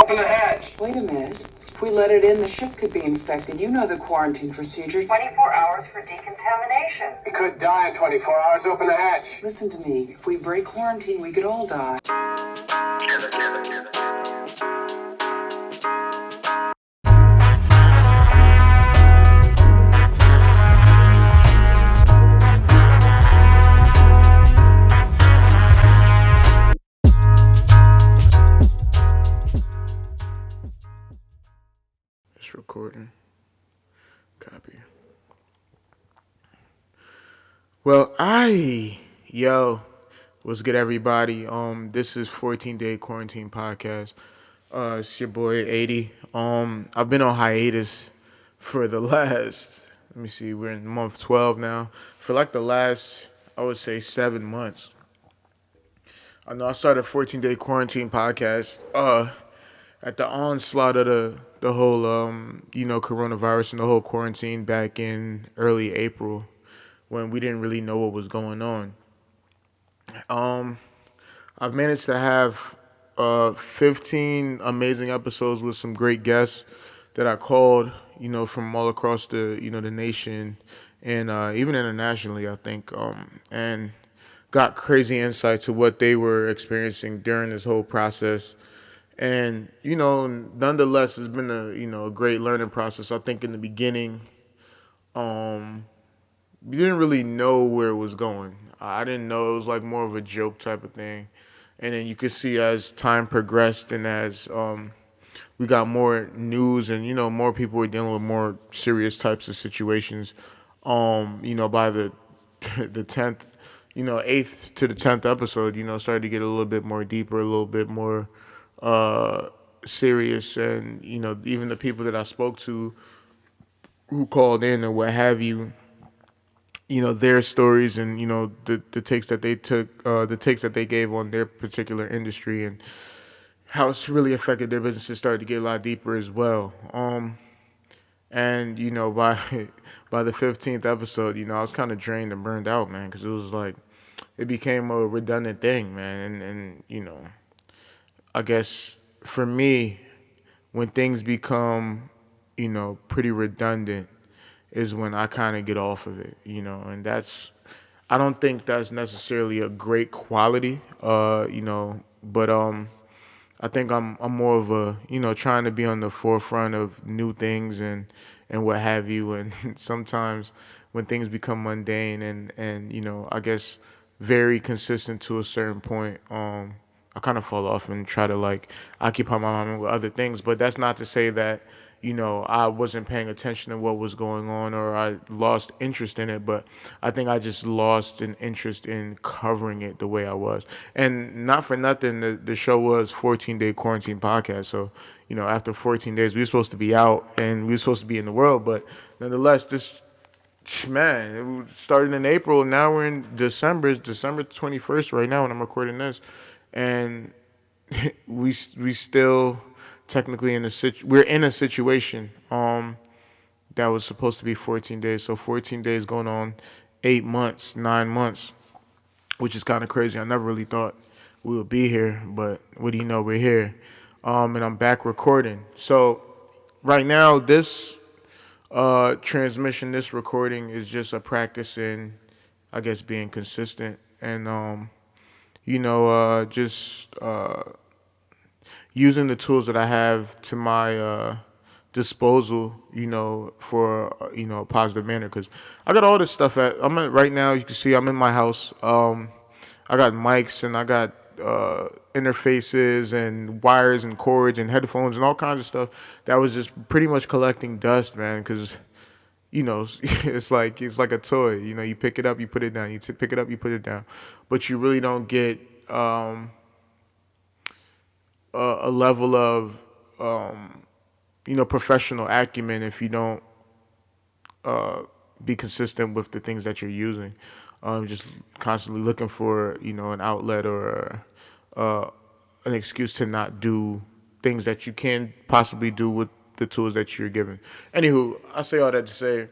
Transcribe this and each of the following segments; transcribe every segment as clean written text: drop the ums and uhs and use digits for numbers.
Open the hatch. Wait a minute. If we let it in, the ship could be infected. You know the quarantine procedure. 24 hours for decontamination. We could die in 24 hours. Open the hatch. Listen to me. If we break quarantine, we could all die. It's recording. Copy. Well, what's good, everybody? This is 14-Day Quarantine Podcast. It's your boy 80. I've been on hiatus for the last, we're in month 12 now. For like the last, I would say 7 months. I know I started 14-Day Quarantine Podcast, at the onslaught of the whole, coronavirus and the whole quarantine back in early April when we didn't really know what was going on. I've managed to have 15 amazing episodes with some great guests that I called, from all across the nation and even internationally, I think, and got crazy insight to what they were experiencing during this whole process. And, nonetheless, it's been a great learning process. I think in the beginning, we didn't really know where it was going. I didn't know. It was like more of a joke type of thing. And then you could see as time progressed and as we got more news and, more people were dealing with more serious types of situations, by the 10th, 8th to the 10th episode, started to get a little bit more deeper, a little bit more serious. And, even the people that I spoke to who called in and what have you, their stories and, the takes that they took, the takes that they gave on their particular industry and how it's really affected their businesses started to get a lot deeper as well. And, by the 15th episode, I was kind of drained and burned out, man, because it was like, it became a redundant thing, man. And I guess for me, when things become, pretty redundant is when I kind of get off of it, and I don't think that's necessarily a great quality, but I think I'm more of a, trying to be on the forefront of new things and what have you. And sometimes when things become mundane and I guess very consistent to a certain point, I kind of fall off and try to like occupy my mind with other things. But that's not to say that, I wasn't paying attention to what was going on or I lost interest in it, but I think I just lost an interest in covering it the way I was. And not for nothing, the show was 14-Day Quarantine Podcast. So, after 14 days, we were supposed to be out and we were supposed to be in the world. But nonetheless, it started in April. And now we're in December. It's December 21st right now when I'm recording this. And we still technically we're in a situation that was supposed to be 14 days. So 14 days going on 9 months, which is kind of crazy. I never really thought we would be here, but what do you know, we're here. And I'm back recording. So right now, this transmission, this recording is just a practice in, I guess, being consistent and just using the tools that I have to my disposal, for a positive manner. Because I got all this stuff right now. You can see I'm in my house. I got mics and I got interfaces and wires and cords and headphones and all kinds of stuff that was just pretty much collecting dust, man. Because it's like a toy. You pick it up, you put it down. You pick it up, you put it down. But you really don't get a level of professional acumen if you don't be consistent with the things that you're using. Just constantly looking for an outlet or an excuse to not do things that you can possibly do with the tools that you're given. Anywho, I say all that to say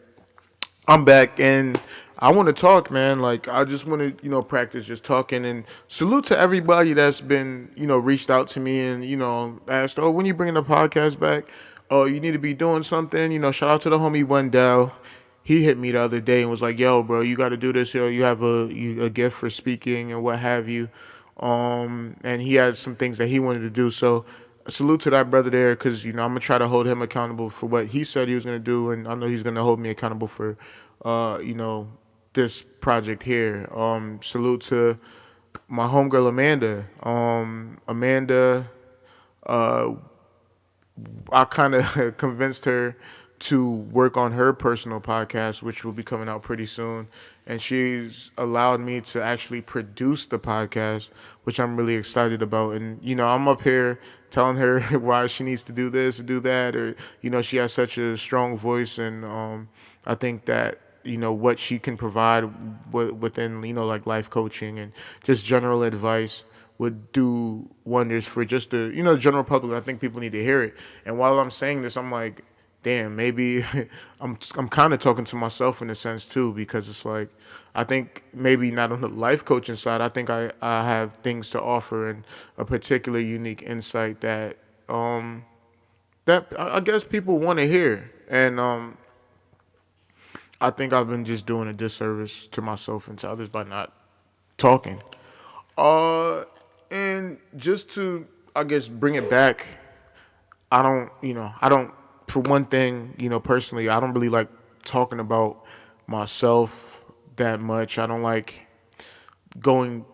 I'm back and I want to talk, man. Like I just want to, practice just talking and salute to everybody that's been, reached out to me and, asked, "Oh, when you bringing the podcast back? Oh, you need to be doing something." Shout out to the homie Wendell. He hit me the other day and was like, "Yo, bro, you got to do this. Yo, you have a gift for speaking and what have you." And he had some things that he wanted to do. So salute to that brother there, because I'm gonna try to hold him accountable for what he said he was gonna do, and I know he's gonna hold me accountable for, uh, you know, this project here. Salute to my homegirl Amanda. Amanda, uh, I kind of convinced her to work on her personal podcast, which will be coming out pretty soon. And she's allowed me to actually produce the podcast, which I'm really excited about. And, I'm up here telling her why she needs to do this or do that. Or, she has such a strong voice. And I think that, what she can provide within, like life coaching and just general advice would do wonders for just the general public. I think people need to hear it. And while I'm saying this, I'm like, damn, maybe I'm kind of talking to myself in a sense too, because it's like I think maybe not on the life coaching side. I think I have things to offer and a particular unique insight that I guess people want to hear. And I think I've been just doing a disservice to myself and to others by not talking. Uh, and just to, I guess, bring it back, I don't, for one thing, personally, I don't really like talking about myself that much. I don't like going,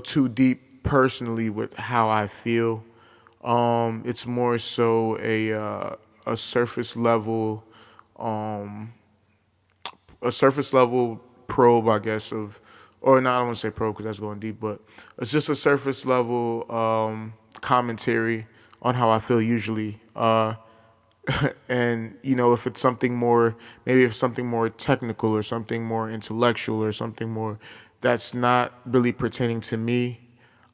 too deep personally with how I feel. It's more so a surface level, um, a surface level probe, I guess, of, or not, I don't want to say probe because that's going deep, but it's just a surface level commentary on how I feel usually. And if it's something more, maybe if something more technical or something more intellectual or something more that's not really pertaining to me,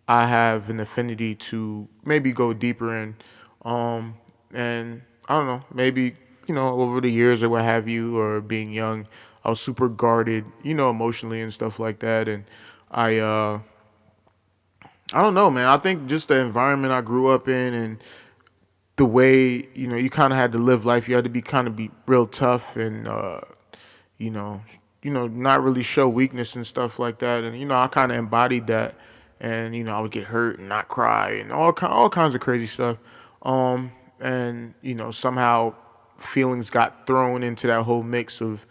I have an affinity to maybe go deeper in. And I don't know, maybe, over the years or what have you, or being young, I was super guarded, emotionally and stuff like that. And I, uh, I don't know, man. I think just the environment I grew up in and the way, you kind of had to live life. You had to be real tough and, you know, not really show weakness and stuff like that. And I kind of embodied that, and I would get hurt and not cry and all kinds of crazy stuff. And somehow feelings got thrown into that whole mix of,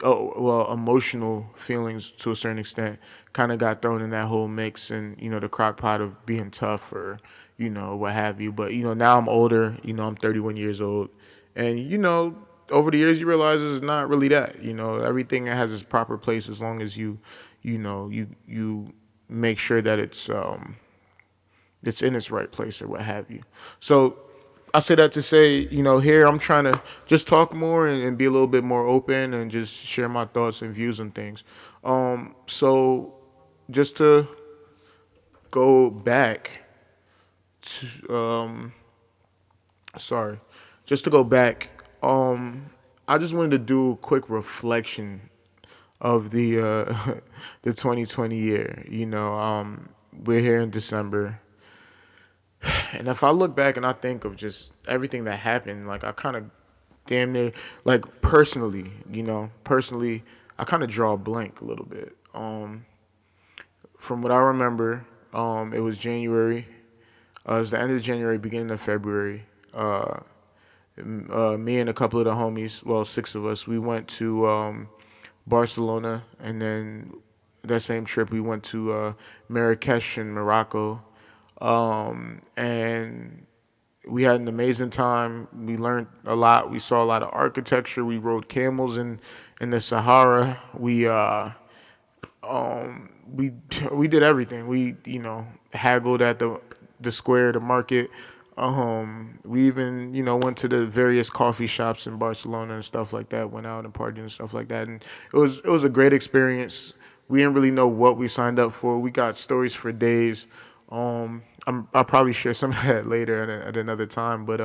oh well, emotional feelings to a certain extent kind of got thrown in that whole mix, and the crock pot of being tough or what have you. But now I'm older. I'm 31 years old, and over the years you realize it's not really that. Everything has its proper place as long as you make sure that it's in its right place or what have you. So I say that to say, here I'm trying to just talk more and be a little bit more open and just share my thoughts and views on things. So just to go back to, sorry, just to go back, I just wanted to do a quick reflection of the the 2020 year. We're here in December. And if I look back and I think of just everything that happened, like I kind of damn near, like personally, I kind of draw a blank a little bit. From what I remember, it was January. It was the end of January, beginning of February. Me and a couple of the homies, well, six of us, we went to Barcelona, and then that same trip we went to Marrakesh in Morocco. And we had an amazing time. We learned a lot. We saw a lot of architecture. We rode camels in the Sahara. We we did everything. We haggled at the square, the market. We even went to the various coffee shops in Barcelona and stuff like that. Went out and partied and stuff like that, and it was a great experience. We didn't really know what we signed up for. We got stories for days. I'll probably share some of that later at another time. But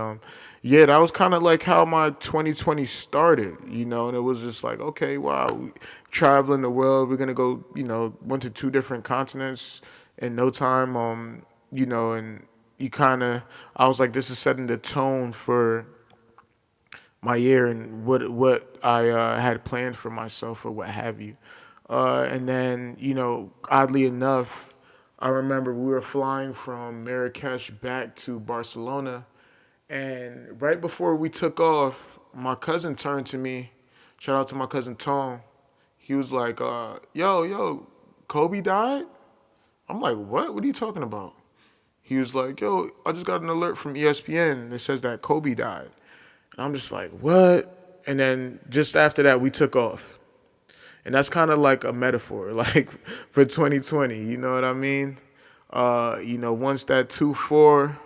yeah, that was kind of like how my 2020 started, and it was just like, okay, wow, traveling the world. We're gonna go, went to two different continents in no time. And you kind of, I was like, this is setting the tone for my year and what I had planned for myself or what have you. And then, oddly enough, I remember we were flying from Marrakesh back to Barcelona, and right before we took off, my cousin turned to me. Shout out to my cousin Tom. He was like, yo, Kobe died? I'm like, what? What are you talking about? He was like, yo, I just got an alert from ESPN that says that Kobe died. And I'm just like, what? And then just after that, we took off. And that's kind of like a metaphor, like for 2020, you know what I mean? Once that 2-4,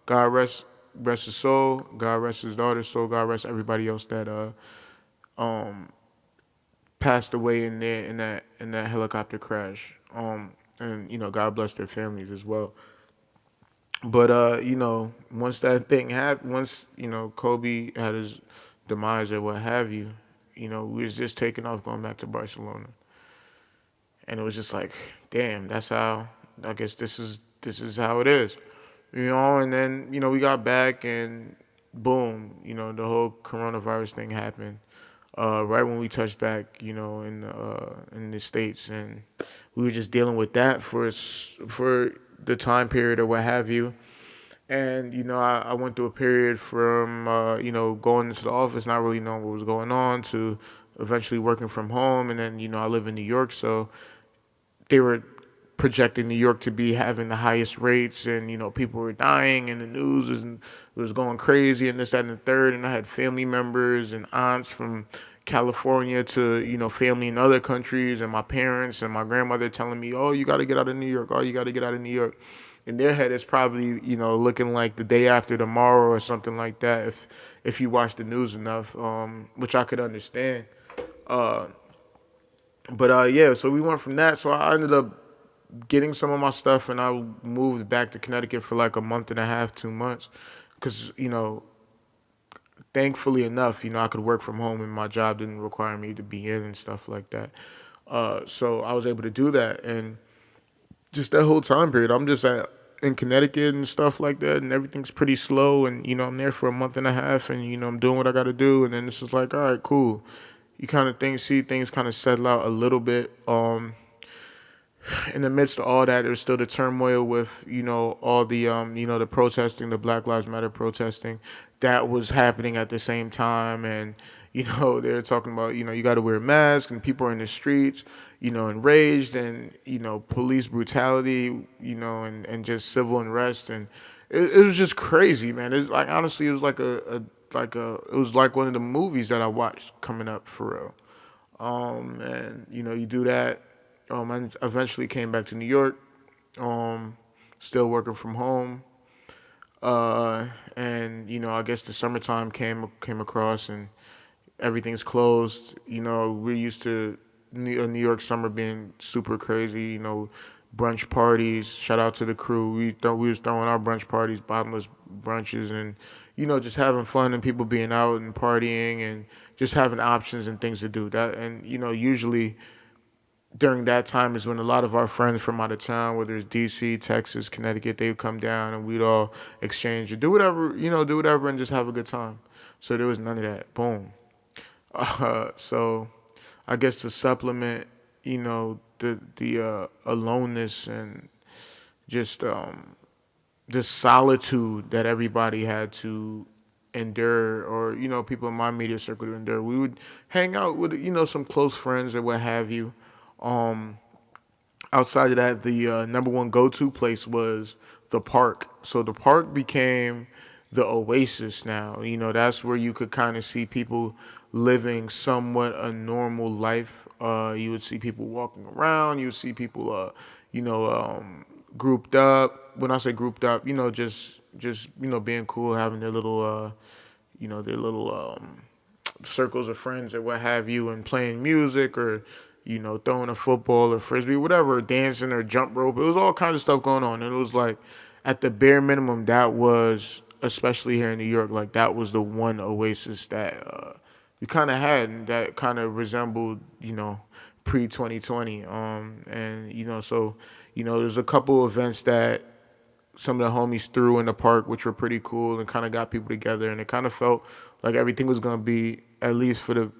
God rest his soul, God rest his daughter's soul, God rest everybody else that passed away in that helicopter crash. And God bless their families as well. But once that thing happened, once Kobe had his demise or what have you, we was just taking off going back to Barcelona, and it was just like, damn, that's how. I guess this is how it is, And then we got back, and boom, the whole coronavirus thing happened. Right when we touched back, in the States, and we were just dealing with that for the time period or what have you. And I went through a period from going into the office, not really knowing what was going on, to eventually working from home. And then I live in New York, so they were projecting New York to be having the highest rates, and people were dying, and the news was going crazy, and this, that, and the third. And I had family members and aunts from California to family in other countries, and my parents and my grandmother telling me, "Oh, you got to get out of New York. Oh, you got to get out of New York." In their head, it's probably looking like the day after tomorrow or something like that. If you watch the news enough, which I could understand. But yeah, so we went from that. So I ended up getting some of my stuff, and I moved back to Connecticut for like a month and a half, 2 months, because thankfully enough, I could work from home, and my job didn't require me to be in and stuff like that. So I was able to do that, and just that whole time period, I'm just in Connecticut and stuff like that, and everything's pretty slow, and I'm there for a month and a half, and I'm doing what I got to do, and then it's just like, all right, cool. You kind of see things kind of settle out a little bit. In the midst of all that, there's still the turmoil with all the the protesting, the Black Lives Matter protesting that was happening at the same time. And they're talking about you got to wear a mask, and people are in the streets enraged, and police brutality, and just civil unrest. And it was just crazy, man. It's like, honestly, it was like it was like one of the movies that I watched coming up, for real. And you do that. I eventually came back to New York, still working from home. And I guess the summertime came across, and everything's closed. We're used to New York summer being super crazy. Brunch parties. Shout out to the crew. We was throwing our brunch parties, bottomless brunches, and just having fun, and people being out and partying, and just having options and things to do. That, and usually during that time is when a lot of our friends from out of town, whether it's DC, Texas, Connecticut, they would come down, and we'd all exchange and do whatever, and just have a good time. So there was none of that. Boom. So I guess to supplement, the aloneness, and just the solitude that everybody had to endure, or people in my media circle to endure, we would hang out with some close friends or what have you. Um, Outside of that, the number one go-to place was the park. So the park became the oasis now. That's where you could kind of see people living somewhat a normal life. You would see people walking around. You would see people, grouped up. When I say grouped up, just being cool, having their little, circles of friends or what have you, and playing music, or throwing a football or frisbee, whatever, dancing or jump rope. It was all kinds of stuff going on, and it was like at the bare minimum that was, especially here in New York, like that was the one oasis that we kind of had, and that kind of resembled pre 2020. And so there's a couple events that some of the homies threw in the park, which were pretty cool and kind of got people together. And it kind of felt like everything was going to be, at least for the,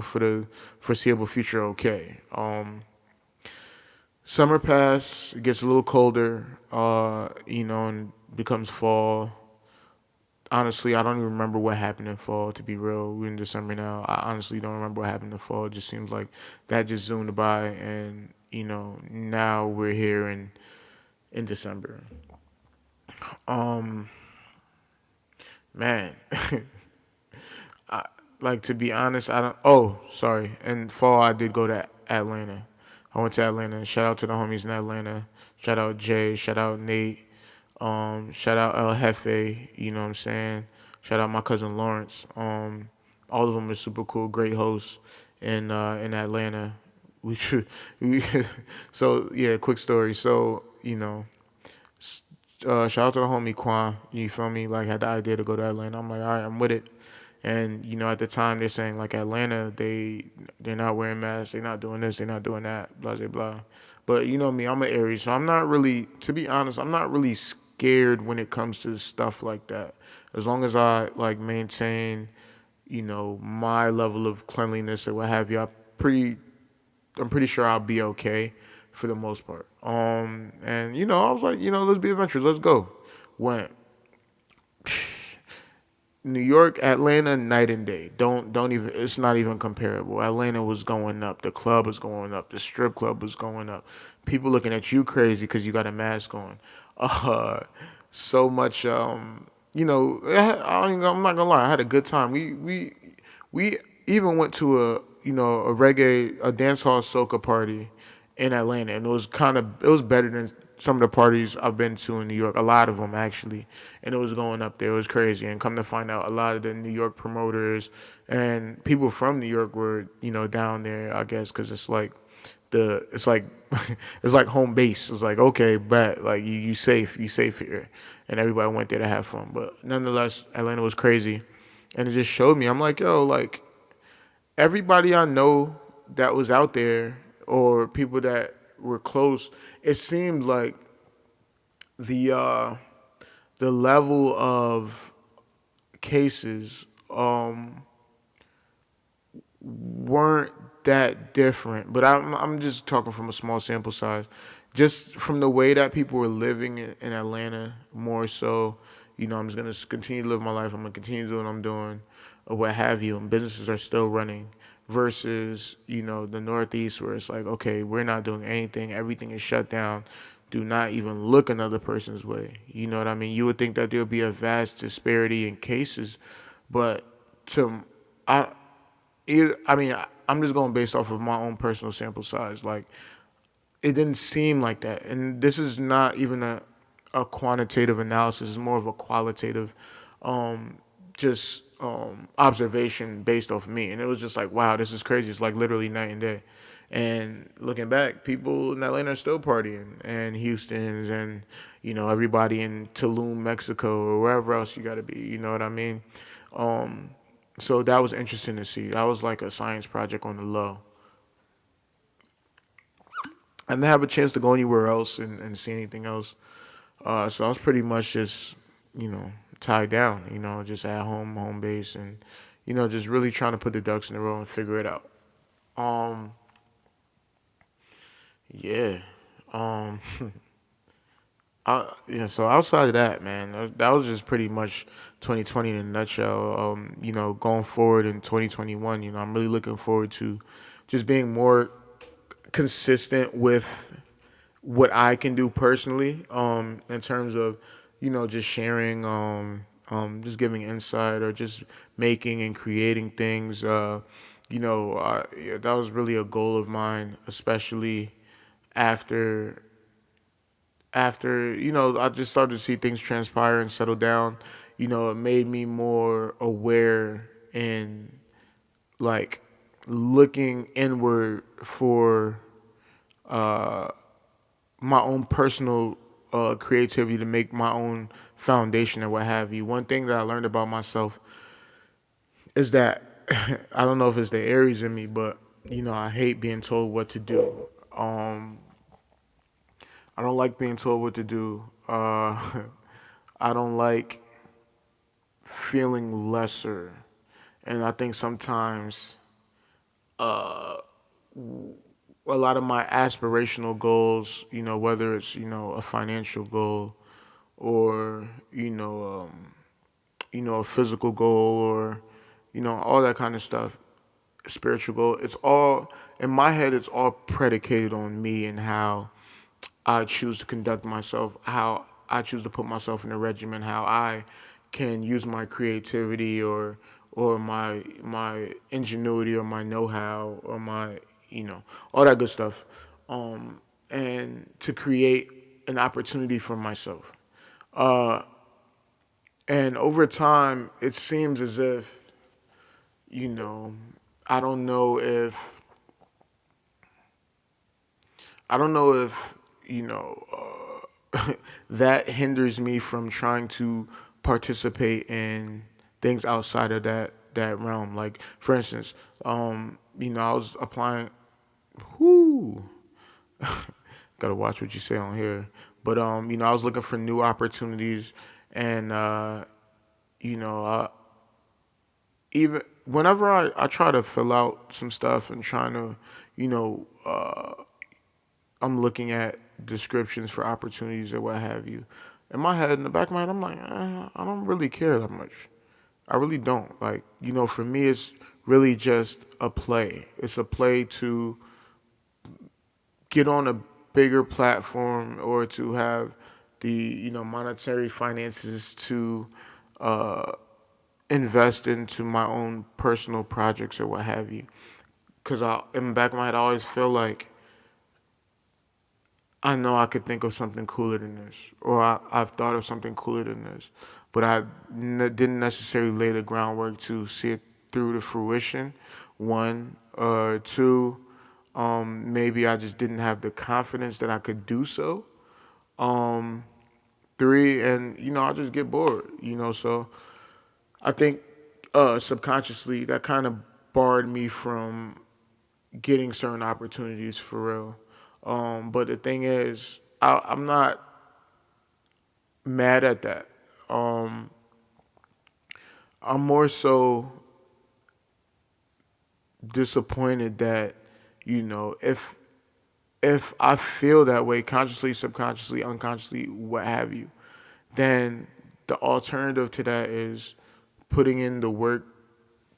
for the foreseeable future, okay. Summer pass, it gets a little colder, and becomes fall. Honestly, I don't even remember what happened in fall, to be real. We're in December now. I honestly don't remember what happened in fall. It just seems like that just zoomed by, and, now we're here in December. Man, like, to be honest, I don't. Oh, sorry. In fall, I did go to Atlanta. I went to Atlanta. Shout out to the homies in Atlanta. Shout out Jay. Shout out Nate. Shout out El Jefe. You know what I'm saying? Shout out my cousin Lawrence. All of them are super cool, great hosts in Atlanta. We should. So yeah, quick story. So shout out to the homie Quan. You feel me? Like, had the idea to go to Atlanta. I'm like, all right, I'm with it. And at the time they're saying like Atlanta, they're not wearing masks, they're not doing this, they're not doing that, blah blah blah. But you know me, I'm an Aries, so I'm not really, to be honest, I'm not really scared when it comes to stuff like that. As long as I like maintain, my level of cleanliness or what have you, I'm pretty sure I'll be okay for the most part. And I was like, let's be adventurous, let's go. Went. New York, Atlanta, night and day. Don't even. It's not even comparable. Atlanta was going up. The club was going up. The strip club was going up. People looking at you crazy because you got a mask on. So much. I'm not gonna lie. I had a good time. We even went to a a dance hall soca party in Atlanta, and it was better than some of the parties I've been to in New York. A lot of them actually, and it was going up there. It was crazy, and come to find out, a lot of the New York promoters and people from New York were down there. I guess because it's like it's like home base. It's like, okay, but like you safe here, and everybody went there to have fun. But nonetheless, Atlanta was crazy, and it just showed me. I'm like, yo, like everybody I know that was out there, or people that were close, it seemed like the level of cases weren't that different. But I'm just talking from a small sample size, just from the way that people were living in Atlanta more so. I'm just gonna continue to live my life. I'm gonna continue to do what I'm doing, or what have you, and businesses are still running. Versus, the Northeast, where it's like, okay, we're not doing anything. Everything is shut down. Do not even look another person's way. You know what I mean? You would think that there would be a vast disparity in cases, but I, I'm just going based off of my own personal sample size. Like, it didn't seem like that. And this is not even a quantitative analysis. It's more of a qualitative, observation based off of me. And it was just like, wow, this is crazy. It's like literally night and day. And looking back, people in Atlanta are still partying, and Houston's, and everybody in Tulum, Mexico, or wherever else you got to be. You know what I mean? So that was interesting to see. That was like a science project on the low. I didn't have a chance to go anywhere else and see anything else. So I was pretty much just, tied down, just at home base, and, just really trying to put the ducks in a row and figure it out. Yeah. Um, so outside of that, man, that was just pretty much 2020 in a nutshell. Going forward in 2021, I'm really looking forward to just being more consistent with what I can do personally, in terms of, just sharing, just giving insight, or just making and creating things. Yeah, that was really a goal of mine, especially after I just started to see things transpire and settle down. It made me more aware, and like looking inward for my own personal creativity to make my own foundation and what have you. One thing that I learned about myself is that I don't know if it's the Aries in me, but I hate being told what to do. Um, I don't like being told what to do. I don't like feeling lesser, and I think sometimes a lot of my aspirational goals, whether it's a financial goal or a physical goal or all that kind of stuff, spiritual goal. It's all in my head. It's all predicated on me and how I choose to conduct myself, how I choose to put myself in a regimen, how I can use my creativity or my ingenuity or my know-how or my all that good stuff, and to create an opportunity for myself. And over time, it seems as if you know I don't know if I don't know if that hinders me from trying to participate in things outside of that realm. Like for instance, I was applying. Whoo, gotta watch what you say on here. But I was looking for new opportunities, and you know, uh, even whenever I try to fill out some stuff and trying to, you know, I'm looking at descriptions for opportunities or what have you. In my head, in the back of my head, I'm like, I don't really care that much. I really don't. Like, for me, it's really just a play. It's a play to get on a bigger platform or to have the, monetary finances to uh, invest into my own personal projects or what have you. Because in the back of my head, I always feel like I know I could think of something cooler than this, or I've thought of something cooler than this, but didn't necessarily lay the groundwork to see it through to fruition. One, two, maybe I just didn't have the confidence that I could do so. Um, Three, and I just get bored. So I think subconsciously that kind of barred me from getting certain opportunities for real. But the thing is, I'm not mad at that. Um, I'm more so disappointed that, if I feel that way consciously, subconsciously, unconsciously, what have you, then the alternative to that is putting in the work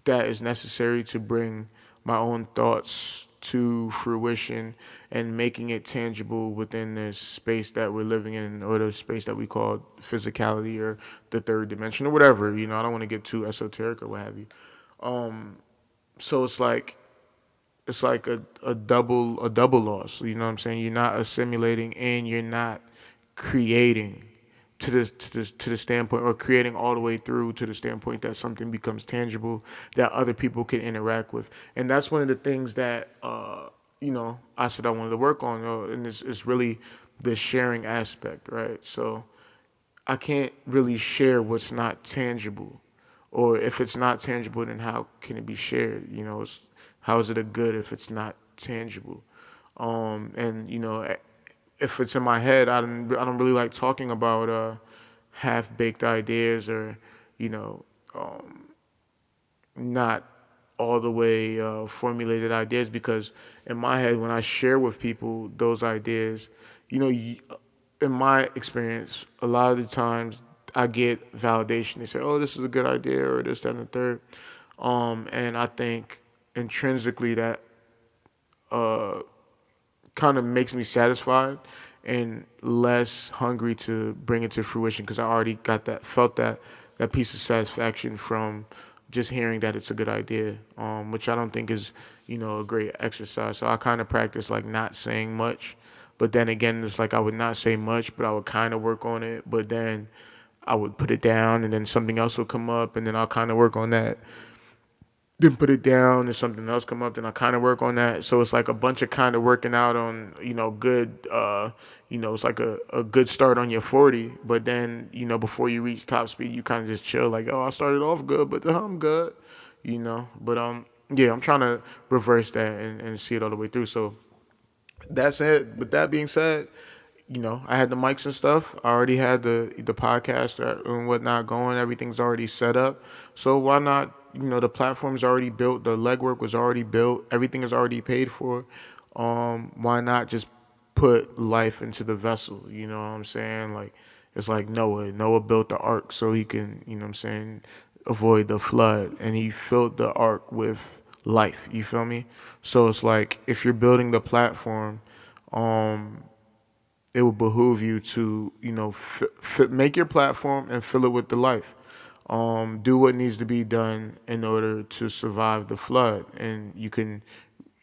that is necessary to bring my own thoughts to fruition and making it tangible within this space that we're living in or the space that we call physicality or the third dimension or whatever. I don't want to get too esoteric or what have you. So it's like a double loss. You know what I'm saying? You're not assimilating and you're not creating to the standpoint, or creating all the way through to the standpoint that something becomes tangible that other people can interact with. And that's one of the things that I said I wanted to work on, and it's really the sharing aspect, right? So I can't really share what's not tangible, or if it's not tangible, then how can it be shared? How is it a good if it's not tangible? And if it's in my head, I don't really like talking about half baked ideas or you know not all the way formulated ideas, because in my head, when I share with people those ideas, in my experience, a lot of the times I get validation. They say, "Oh, this is a good idea," or this, that, and the third. And I think intrinsically that kind of makes me satisfied and less hungry to bring it to fruition, because I already felt that piece of satisfaction from just hearing that it's a good idea, which I don't think is a great exercise. So I kind of practice like not saying much, but then again, it's like I would not say much, but I would kind of work on it, but then I would put it down, and then something else would come up, and then I'll kind of work on that. then put it down and something else come up, then I kind of work on that. So it's like a bunch of kind of working out on, good, it's like a good start on your 40, but then, before you reach top speed, you kind of just chill like, oh, I started off good, but I'm good, but, yeah, I'm trying to reverse that and see it all the way through. So that's it. With that being said, I had the mics and stuff. I already had the podcast and whatnot going. Everything's already set up. So why not? The platform's already built. The legwork was already built. Everything is already paid for. Why not just put life into the vessel? You know what I'm saying? Like it's like Noah. Noah built the ark so he can, what I'm saying, avoid the flood, and he filled the ark with life. You feel me? So it's like if you're building the platform, it would behoove you to, make your platform and fill it with the life. Do what needs to be done in order to survive the flood, and you can,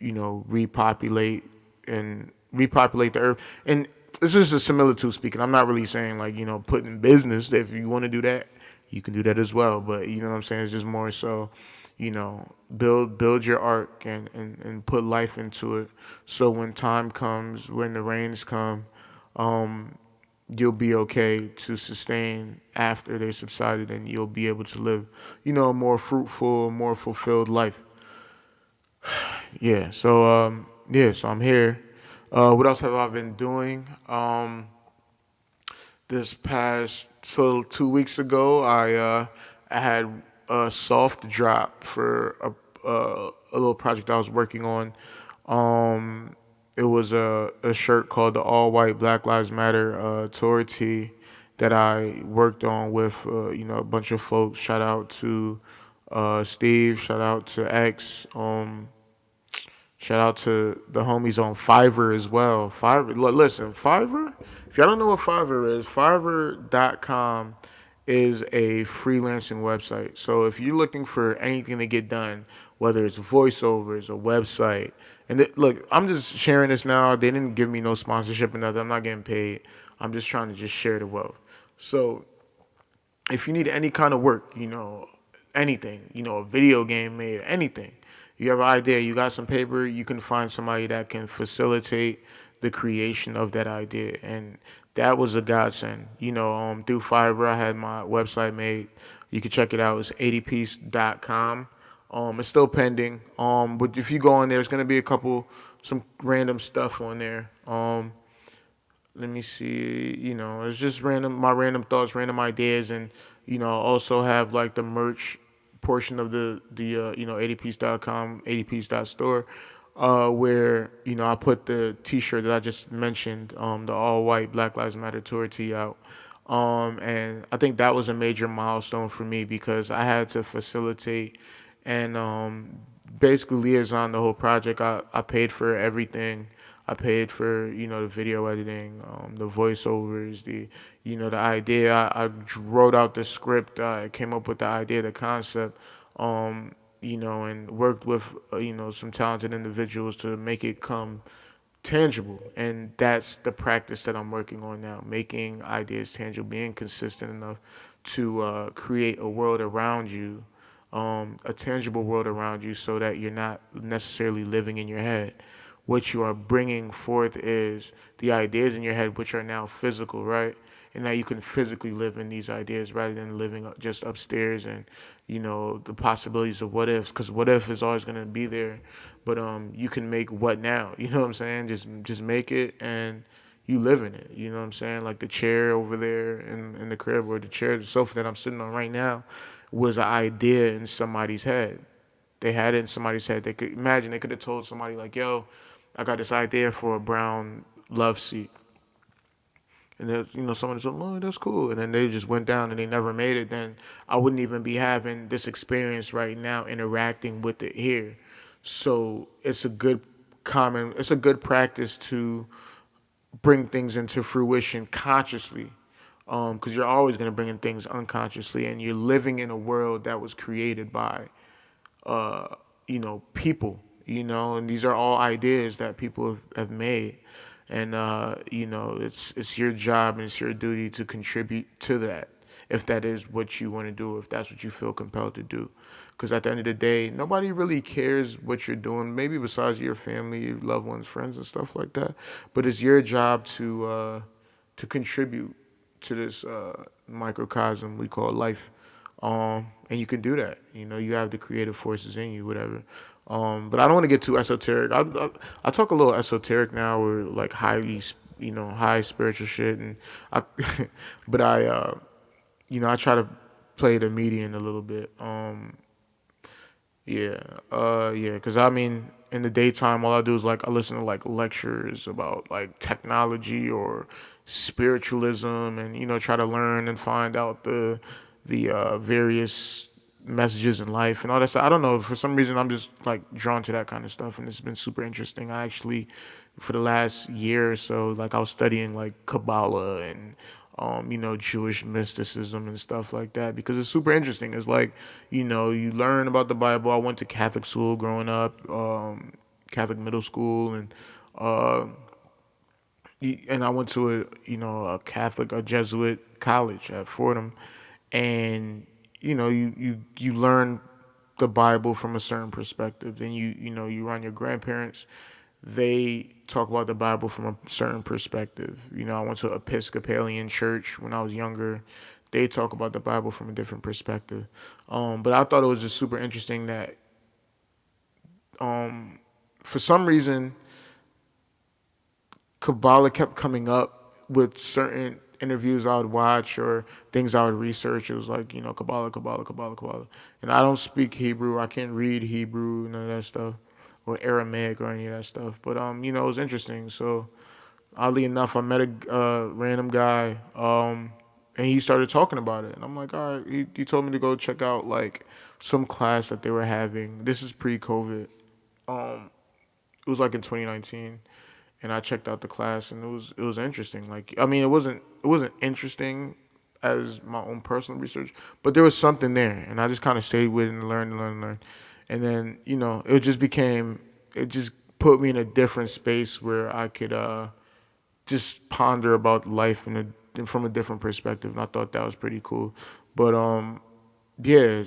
repopulate and repopulate the earth. And this is a similitude speaking. I'm not really saying like, put in business. If you want to do that, you can do that as well. But you know what I'm saying? It's just more so, build your ark and put life into it. So when time comes, when the rains come, you'll be okay to sustain after they subsided, and you'll be able to live, a more fruitful, more fulfilled life. Yeah. So I'm here. What else have I been doing? This past 2 weeks ago, I had a soft drop for a little project I was working on. It was a shirt called the All White Black Lives Matter Tour tee that I worked on with a bunch of folks. Shout out to Steve. Shout out to X. Shout out to the homies on Fiverr as well. Fiverr, listen, Fiverr. If y'all don't know what Fiverr is, Fiverr.com is a freelancing website. So if you're looking for anything to get done, whether it's voiceovers, a website, and look, I'm just sharing this now. They didn't give me no sponsorship or nothing. I'm not getting paid. I'm just trying to just share the wealth. So if you need any kind of work, anything, a video game made, anything, you have an idea, you got some paper, you can find somebody that can facilitate the creation of that idea. And that was a godsend. Through Fiverr, I had my website made. You can check it out. It's 80piece.com. It's still pending. But if you go on there, there's going to be some random stuff on there. Let me see, it's just my random thoughts, random ideas, and, also have like the merch portion of the 80piece.com, 80piece.store, where, I put the t-shirt that I just mentioned, the all white Black Lives Matter tour tee out. And I think that was a major milestone for me because I had to facilitate and basically liaison the whole project. I paid for everything. I paid for, the video editing, the voiceovers, the idea. I wrote out the script. I came up with the idea, the concept, and worked with, some talented individuals to make it come tangible. And that's the practice that I'm working on now, making ideas tangible, being consistent enough to create a world around you, a tangible world around you, so that you're not necessarily living in your head. What you are bringing forth is the ideas in your head, which are now physical, right? And now you can physically live in these ideas rather than living just upstairs and, the possibilities of what if, because what if is always going to be there. But you can make what now, you know what I'm saying? Just make it and you live in it, you know what I'm saying? Like the chair over there in the crib, or the sofa that I'm sitting on right now was an idea in somebody's head. They had it in somebody's head. They could imagine, they could have told somebody like, yo, I got this idea for a brown love seat. And then, someone said, oh, that's cool. And then they just went down and they never made it. Then I wouldn't even be having this experience right now, interacting with it here. So it's a good practice to bring things into fruition consciously. Because you're always going to bring in things unconsciously, and you're living in a world that was created by people, and these are all ideas that people have made. And, it's your job and it's your duty to contribute to that, if that is what you want to do, if that's what you feel compelled to do. Because at the end of the day, nobody really cares what you're doing. Maybe besides your family, your loved ones, friends, and stuff like that. But it's your job to contribute to this microcosm we call life. And you can do that. You know, you have the creative forces in you, whatever. But I don't want to get too esoteric. I talk a little esoteric now, or like highly, high spiritual shit, and I, but I try to play the median a little bit. Yeah, because I mean, in the daytime, all I do is like I listen to like lectures about like technology or spiritualism, and try to learn and find out the various messages in life and all that stuff. I don't know, for some reason I'm just like drawn to that kind of stuff, and it's been super interesting. I actually, for the last year or so, like I was studying like Kabbalah and Jewish mysticism and stuff like that, because it's super interesting. It's like, you learn about the Bible. I went to Catholic school growing up, Catholic middle school, uh, and I went to a Jesuit college at Fordham, and you learn the Bible from a certain perspective. Then you run your grandparents, they talk about the Bible from a certain perspective. I went to Episcopalian church when I was younger. They talk about the Bible from a different perspective. But I thought it was just super interesting that for some reason Kabbalah kept coming up with certain interviews I would watch or things I would research. It was like, Kabbalah, Kabbalah, Kabbalah, Kabbalah. And I don't speak Hebrew. I can't read Hebrew, none of that stuff, or Aramaic or any of that stuff. But, it was interesting. So, oddly enough, I met a random guy, and he started talking about it. And I'm like, all right. He told me to go check out, like, some class that they were having. This is pre-COVID. It was like in 2019, and I checked out the class, and it was interesting. Like, I mean, it wasn't interesting as my own personal research, but there was something there, and I just kind of stayed with it and learned. And then it just put me in a different space where I could just ponder about life from a different perspective, and I thought that was pretty cool. But yeah,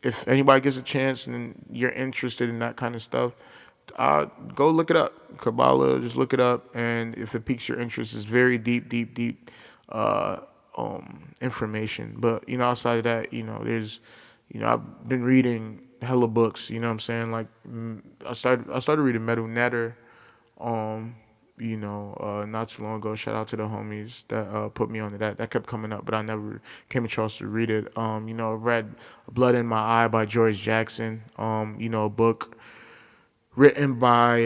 if anybody gets a chance and you're interested in that kind of stuff, go look it up. Kabbalah, just look it up, and if it piques your interest, it's very deep uh, information. But outside of that, there's, I've been reading hella books. You know what I'm saying? Like, I started reading Metal Netter, not too long ago. Shout out to the homies that put me onto that. That kept coming up, but I never came a chance to read it. I read Blood in My Eye by George Jackson. A book written by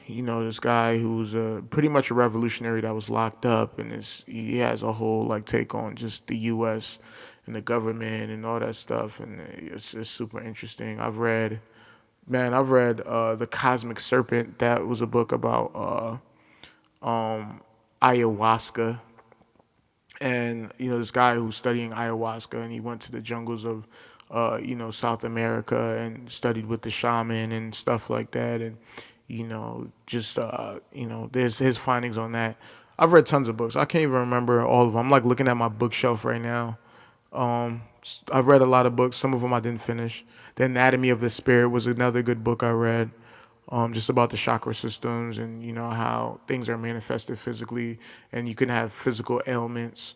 this guy who's pretty much a revolutionary that was locked up, and he has a whole like take on just the U.S. and the government and all that stuff, and it's super interesting. I've read The Cosmic Serpent. That was a book about ayahuasca, and this guy who's studying ayahuasca, and he went to the jungles of South America and studied with the shaman and stuff like that, and there's his findings on that. I've read tons of books. I can't even remember all of them. I'm like looking at my bookshelf right now. um I've read a lot of books. Some of them I didn't finish. The Anatomy of the Spirit was another good book I read, just about the chakra systems, and how things are manifested physically, and you can have physical ailments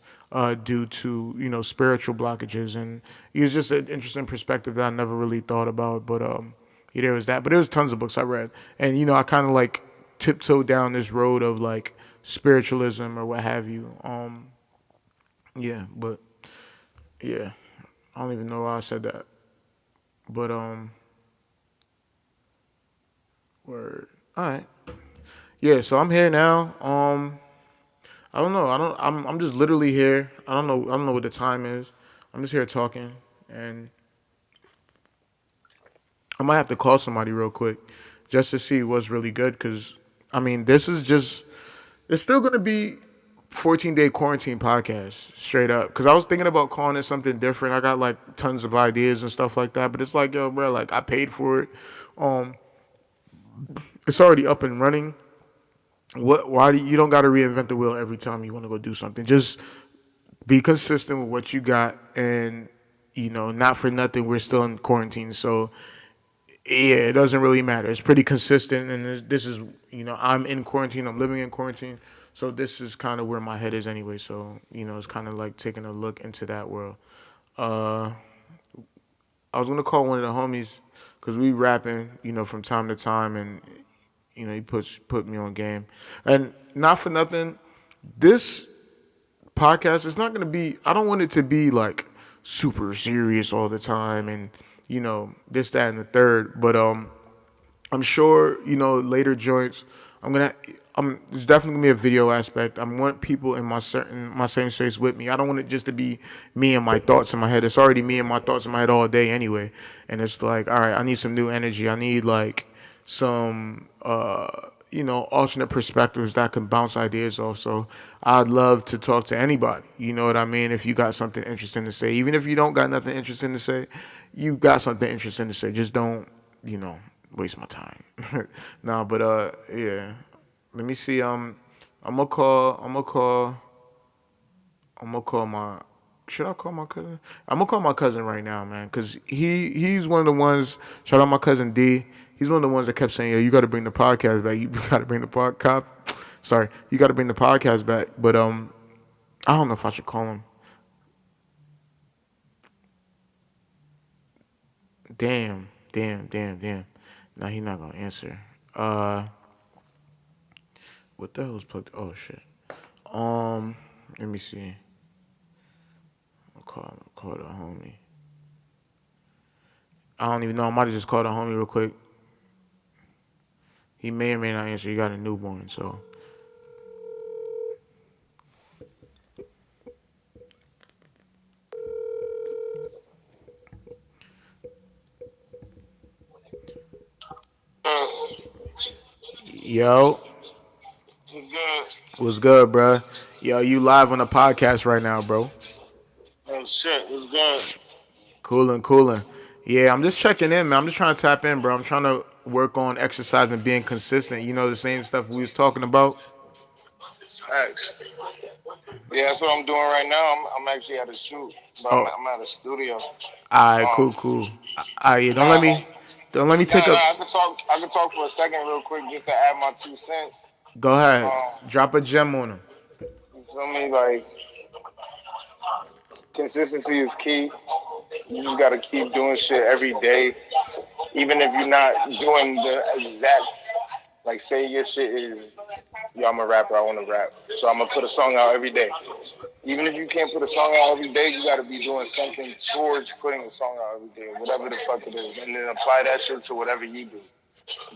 due to spiritual blockages, and it's just an interesting perspective that I never really thought about. But yeah, there was that. But there was tons of books I read, and I kind of like tiptoed down this road of like spiritualism or what have you. Yeah, but yeah, I don't even know why I said that, but word. All right. Yeah, so I'm here now. I don't know. I'm just literally here. I don't know what the time is. I'm just here talking, and I might have to call somebody real quick just to see what's really good, cuz I mean, it's still going to be 14-day quarantine podcast straight up, cuz I was thinking about calling it something different. I got like tons of ideas and stuff like that, but it's like, yo, bro, like I paid for it. Um it's already up and running. Why do you don't got to reinvent the wheel every time you want to go do something? Just be consistent with what you got, and not for nothing, we're still in quarantine. So yeah, it doesn't really matter. It's pretty consistent, and this is I'm in quarantine. I'm living in quarantine, so this is kind of where my head is anyway. So it's kind of like taking a look into that world. Uh, I was gonna call one of the homies because we rapping, from time to time, and he put me on game, and not for nothing. This podcast is not gonna be. I don't want it to be like super serious all the time, and this, that, and the third. But I'm sure later joints. I'm gonna. There's definitely gonna be a video aspect. I want people in my same space with me. I don't want it just to be me and my thoughts in my head. It's already me and my thoughts in my head all day anyway. And it's like, all right, I need some new energy. I need like some alternate perspectives that can bounce ideas off. So I'd love to talk to anybody. You know what I mean? If you got something interesting to say, even if you don't got nothing interesting to say, you got something interesting to say. Just don't waste my time. Nah, but yeah. Let me see. I'm gonna call my. Should I call my cousin? I'm gonna call my cousin right now, man, cause he's one of the ones. Shout out my cousin D. He's one of the ones that kept saying, "Yo, you got to bring the podcast back. You got to bring the podcast. Sorry, you got to bring the podcast back." But I don't know if I should call him. Damn. Nah, he not gonna answer. What the hell is plugged? Oh shit. Let me see. Call the homie. I don't even know. I might have just called the homie real quick. He may or may not answer. He got a newborn, so. Yo. What's good? What's good, bro? Yo, you live on the podcast right now, bro. Oh shit, what's good? Coolin'. Yeah, I'm just checking in, man. I'm just trying to tap in, bro. I'm trying to work on exercise and being consistent. The same stuff we was talking about. Thanks. Yeah, that's what I'm doing right now. I'm actually at a shoot, but Oh, I'm at a studio. alright, Um, cool. Alright, yeah, don't let nah, me, don't let me take nah, up. nah. I could talk for a second, real quick, just to add my 2 cents. Go ahead, Um, drop a gem on him. you feel me? Like consistency is key. You just gotta keep doing shit every day, even if you're not doing the exact. Like, say your shit is, yo, I'm a rapper, I want to rap, so I'm gonna put a song out every day. Even if you can't put a song out every day, you gotta be doing something towards putting a song out every day, whatever the fuck it is, and then apply that shit to whatever you do.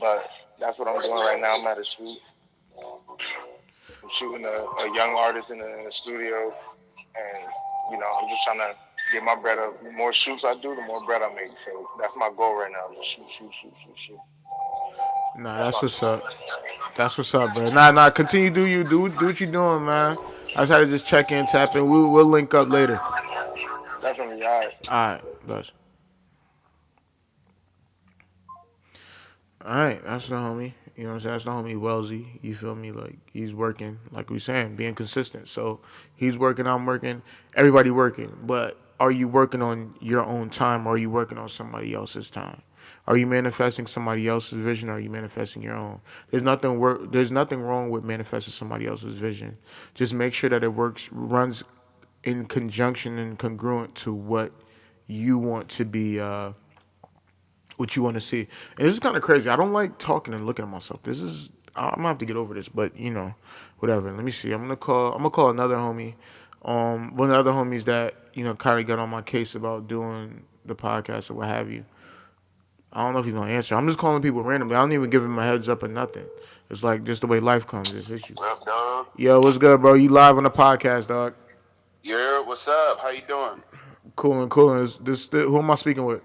But that's what I'm doing right now. I'm at a shoot. I'm shooting a young artist in the studio, and I'm just trying to get my bread up. The more shoots I do, the more bread I make. So that's my goal right now. Just shoot. Nah, That's that's my what's up. That's what's up, bro. Nah. Continue, do what you doing, man. I just had to just check in, tap in. We'll link up later. definitely all right. All right, bless. All right, that's the homie. You know what I'm saying? That's the homie Wellesley. You feel me? Like, he's working, like we saying, being consistent. So he's working, I'm working, everybody working. But are you working on your own time, or are you working on somebody else's time? Are you manifesting somebody else's vision, or are you manifesting your own? There's nothing wrong with manifesting somebody else's vision. Just make sure that it runs in conjunction and congruent to what you want to be what you want to see. And this is kind of crazy. I don't like talking and looking at myself. I'm gonna have to get over this, but whatever. Let me see. I'm gonna call another homie. One of the other homies that kind of got on my case about doing the podcast or what have you. I don't know if he's gonna answer. I'm just calling people randomly. I don't even give him a heads up or nothing. It's like just the way life comes. It's issue. What up, dog? Yo, what's good, bro? You live on the podcast, dog? Yeah, what's up? How you doing? Cool. Who am I speaking with?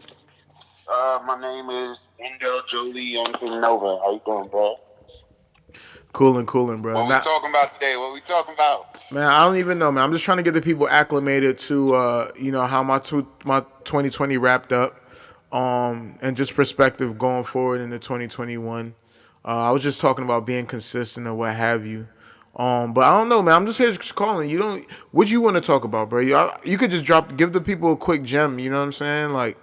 My name is Wendell Jolie. I'm from Nova. How you doing, bro? Coolin', bro. What we talking about today? What we talking about? Man, I don't even know, man. I'm just trying to get the people acclimated to, how my 2020 wrapped up, and just perspective going forward into 2021. I was just talking about being consistent or what have you. But I don't know, man. I'm just here just calling. You don't. What you want to talk about, bro? You could just give the people a quick gem. You know what I'm saying? Like,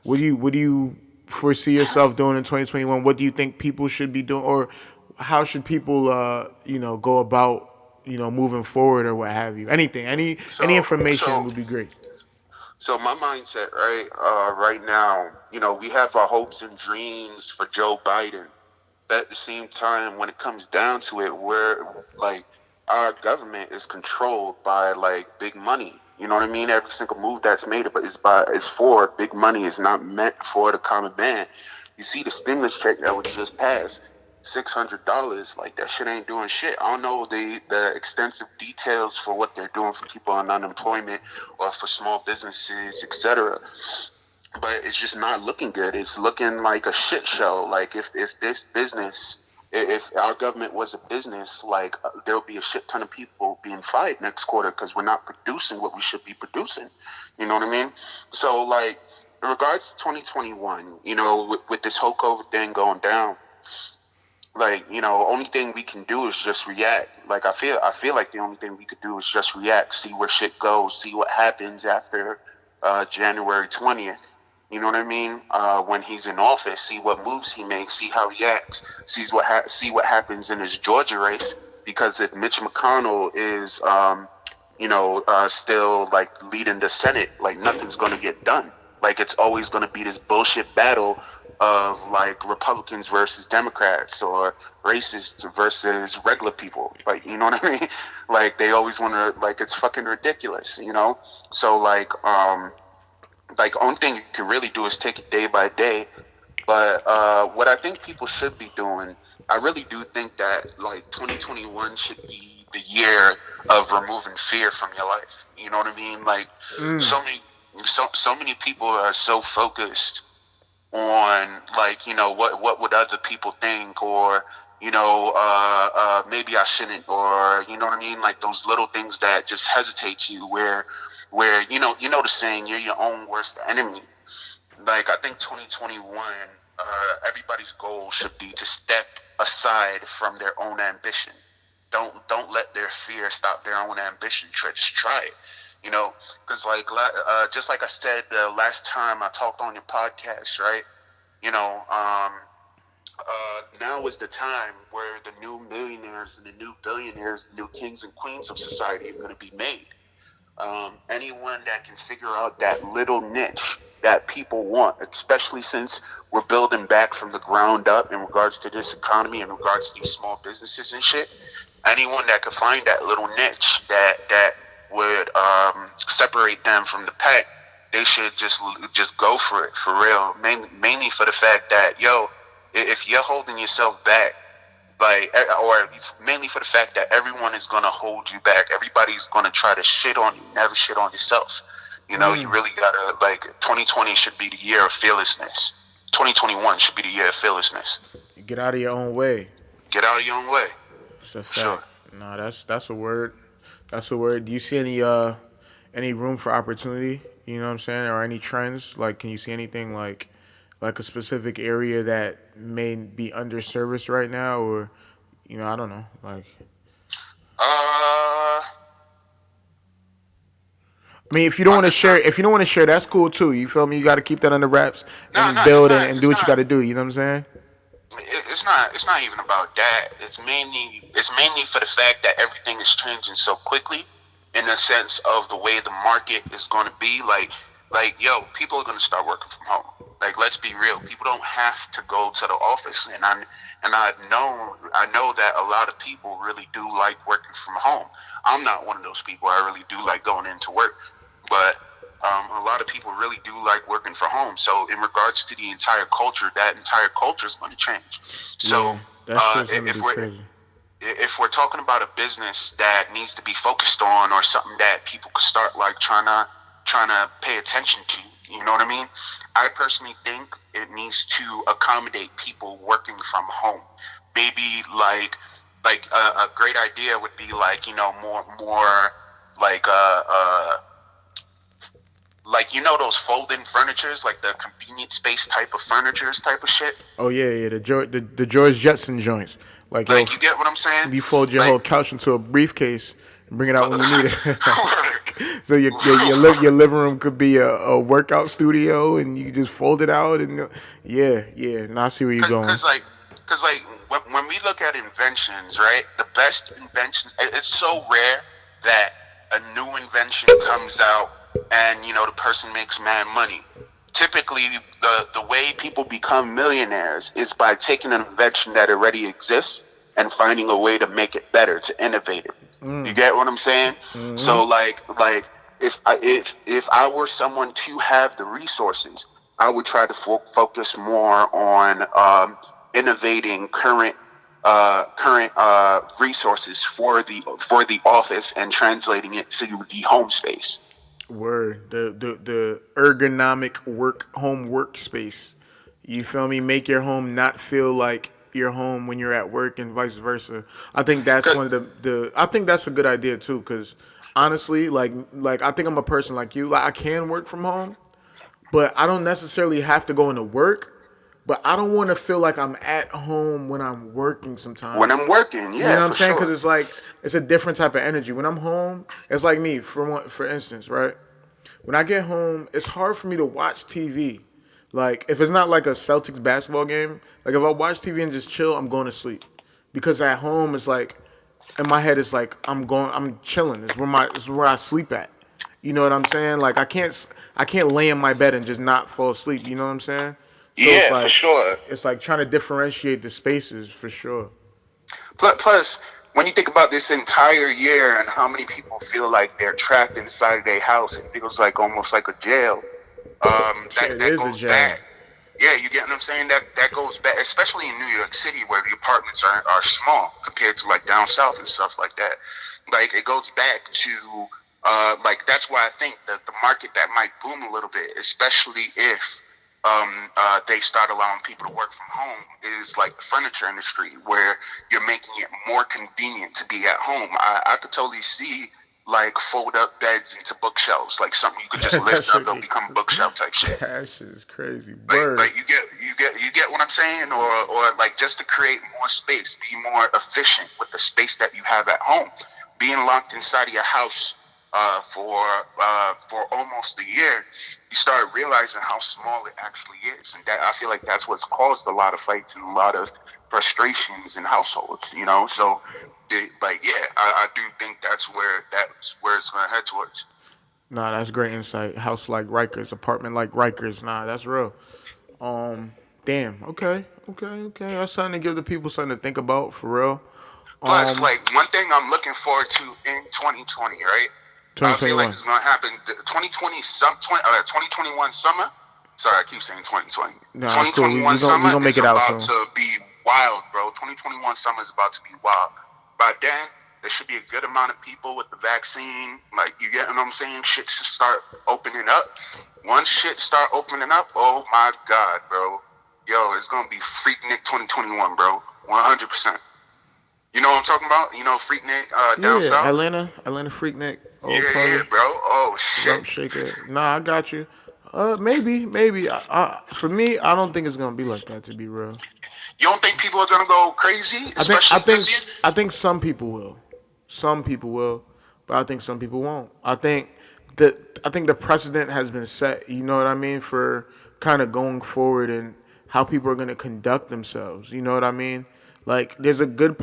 what do you foresee yourself doing in 2021? What do you think people should be doing, or how should people, go about, moving forward or what have you? Anything, any So, information so, would be great. so my mindset, right, right now, we have our hopes and dreams for Joe Biden. But at the same time, when it comes down to it, we're like our government is controlled by like big money. You know what I mean? Every single move that's made, but it's for big money. It's not meant for the common man. You see the stimulus check that was just passed, $600. Like that shit ain't doing shit. I don't know the extensive details for what they're doing for people on unemployment or for small businesses, etc. But it's just not looking good. It's looking like a shit show. Like if this business, if our government was a business, like there'll be a shit ton of people being fired next quarter because we're not producing what we should be producing. You know what I mean? So like in regards to 2021, with this whole COVID thing going down, like only thing we can do is just react. Like I feel like the only thing we could do is just react, see where shit goes, see what happens after January 20th. You know what I mean? When he's in office, see what moves he makes, see how he acts, see what happens in his Georgia race. Because if Mitch McConnell is still like leading the Senate, like nothing's gonna get done. Like it's always gonna be this bullshit battle of like Republicans versus Democrats or racists versus regular people. Like you know what I mean? Like they always want to like it's fucking ridiculous. So like only thing you can really do is take it day by day. But what I think people should be doing, I really do think that like 2021 should be the year of removing fear from your life. You know what I mean? Like so many people are so focused on like what would other people think, or maybe I shouldn't, or you know what I mean, like those little things that just hesitate you, where the saying, you're your own worst enemy. Like I think 2021, everybody's goal should be to step aside from their own ambition. Don't let their fear stop their own ambition. Just try it. Because like just like I said the last time I talked on your podcast, right? Now is the time where the new millionaires and the new billionaires, the new kings and queens of society are going to be made. Anyone that can figure out that little niche that people want, especially since we're building back from the ground up in regards to this economy, in regards to these small businesses and shit. Anyone that could find that little niche that would separate them from the pack, they should just go for it for real. Mainly for the fact that if you're holding yourself back, like, or mainly for the fact that everyone is gonna hold you back. Everybody's gonna try to shit on you. Never shit on yourself. You really gotta, like, 2020 should be the year of fearlessness. 2021 should be the year of fearlessness. Get out of your own way. Get out of your own way. It's a fact. Sure. No, that's a word. That's a word. Do you see any room for opportunity? You know what I'm saying? Or any trends? Like, can you see anything like a specific area that may be underserviced right now, or I don't know, like. I mean, if you don't want to share, that's cool too. You feel me? You got to keep that under wraps and build and do what you got to do. You know what I'm saying? It's not even about that. It's mainly for the fact that everything is changing so quickly, in the sense of the way the market is going to be. Like people are going to start working from home. Like, let's be real. People don't have to go to the office, and I know that a lot of people really do like working from home. I'm not one of those people. I really do like going into work, but a lot of people really do like working from home. So in regards to the entire culture, that entire culture is going to change. So if we're talking about a business that needs to be focused on, or something that people could start like trying to pay attention to, you know what I mean? I personally think it needs to accommodate people working from home. Maybe like a great idea would be like more like those fold-in furnitures, like the convenient space type of furnitures type of shit. Oh yeah, the George Jetson joints. Like, yo, Like, you get what I'm saying? you fold your Like, whole couch into a briefcase and bring it out when you need it. word. So your living room could be a workout studio, and you just fold it out, and yeah. And I see where you're going. Cause like when we look at inventions, right? The best inventions. It's so rare that a new invention comes out and the person makes mad money. Typically, the way people become millionaires is by taking an invention that already exists and finding a way to make it better, to innovate it. You get what I'm saying? So like if I were someone to have the resources, I would try to focus more on innovating current resources for the office and translating it to the home space. Word, the ergonomic home workspace. You feel me? Make your home not feel like your home when you're at work, and vice versa. I think that's 'Cause one of the I think that's a good idea too, because honestly, like I think I'm a person like you. Like, I can work from home, but I don't necessarily have to go into work. But I don't want to feel like I'm at home when I'm working when sometimes. I'm working, You know yeah, what I'm for saying? Because sure. it's like it's a different type of energy. When I'm home, it's like me. For instance, right? When I get home, it's hard for me to watch TV. Like, if it's not like a Celtics basketball game, like if I watch TV and just chill, I'm going to sleep. Because at home, it's like in my head, it's like I'm chilling. It's where I sleep at. You know what I'm saying? Like, I can't lay in my bed and just not fall asleep. You know what I'm saying? So Yeah, for sure. it's like trying to differentiate the spaces for sure. Plus, when you think about this entire year and how many people feel like they're trapped inside of their house, it feels like almost like a jail. That It that is a goes jail. back. Yeah, you get what I'm saying? That goes back, especially in New York City, where the apartments are small compared to like down south and stuff like that. Like, it goes back to like, that's why I think that the market that might boom a little bit, especially if they start allowing people to work from home, is like the furniture industry, where you're making it more convenient to be at home. I could totally see like fold up beds into bookshelves, like something you could just That lift up, should they'll be become bookshelf type shit. that shit is crazy. Like Word. you get what I'm saying, or like, just to create more space, be more efficient with the space that you have at home. Being locked inside of your house for almost a year, you start realizing how small it actually is, and that, I feel like that's what's caused a lot of fights and a lot of frustrations in households. So like, yeah, I do think that's where it's gonna head towards. Nah, that's great insight. House like Rikers, apartment like Rikers. Nah, that's real. Damn. Okay. That's something to give the people something to think about for real. Plus, Um, like, one thing I'm looking forward to in 2020, right? I feel like 2021. it's gonna happen. 2020, 2021 summer. Sorry, I keep saying 2020. Nah, that's cool. We 2021 we summer gonna make is it out about soon. to be wild, bro. 2021 summer is about to be wild. By then, there should be a good amount of people with the vaccine. Like, you get what I'm saying? Shit should start opening up. Once shit start opening up, oh my god, bro. Yo, it's gonna be Freaknik 2021, bro. 100%. You know what I'm talking about? Freaknik down Yeah, south? Atlanta Freaknik, old Yeah, party, bro. Oh, shit. rump shaker. Nah, I got you. Maybe. For me, I don't think it's gonna be like that. To be real, You don't think people are going to go crazy? I think I Especially think because you. I think some people will. Some people will, but I think some people won't. I think the precedent has been set. You know what I mean, for kind of going forward and how people are going to conduct themselves. You know what I mean? Like, there's a good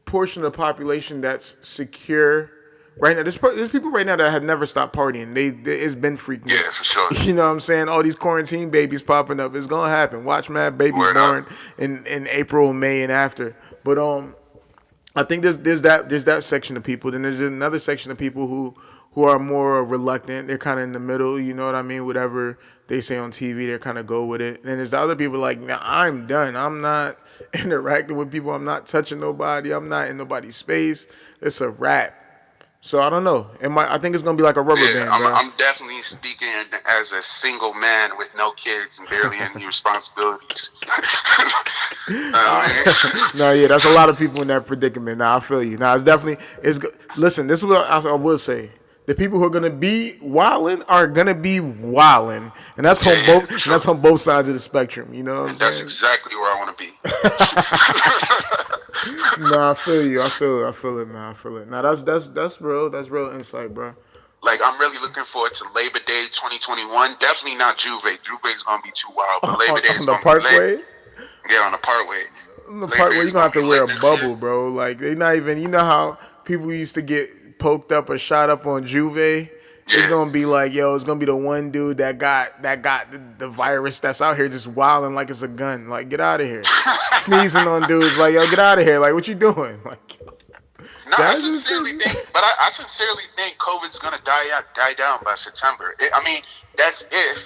portion of the population that's secure right now. There's people right now that have never stopped partying. It's been freaking it. Yeah, for sure. You know what I'm saying? All these quarantine babies popping up. It's gonna happen. Watch mad babies Word up. born in April, May, and after. But I think there's that section of people. Then there's another section of people who are more reluctant. They're kind of in the middle. You know what I mean? Whatever they say on TV, they kind of go with it. And then there's the other people like, nah, I'm done. I'm not interacting with people. I'm not touching nobody. I'm not in nobody's space. It's a wrap. So I don't know. I think it's gonna be like a rubber Yeah, band, I'm, bro. I'm definitely speaking as a single man with no kids and barely any responsibilities. No, yeah, that's a lot of people in that predicament. Nah, I feel you. Nah, it's definitely it's. Listen, this is what I will say. The people who are gonna be wilding are gonna be wilding, and that's on Yeah, both. for And sure. that's on both sides of the spectrum. You know what I'm And that's saying? exactly where I want to be. No, I feel you. I feel it. I feel it, man. I feel it. Now that's real. That's real insight, bro. Like, I'm really looking forward to Labor Day 2021. Definitely not Juve. Juve's gonna be too wild, but Labor Day On is the gonna be lit. Parkway. Yeah, on the Parkway. The part Labor where Day you're is gonna gonna have be to wear lit a next year. bubble, bro. Like they not even. You know how people used to get poked up or shot up on Juve. It's Yeah. gonna be like, yo, it's gonna be the one dude that got the virus that's out here just wilding like it's a gun. Like, get out of here, sneezing on dudes. Like, yo, get out of here. Like, what you doing? Like, yo, No, I that's just sincerely crazy. think, but I sincerely think COVID's gonna die down by September. I mean, that's if,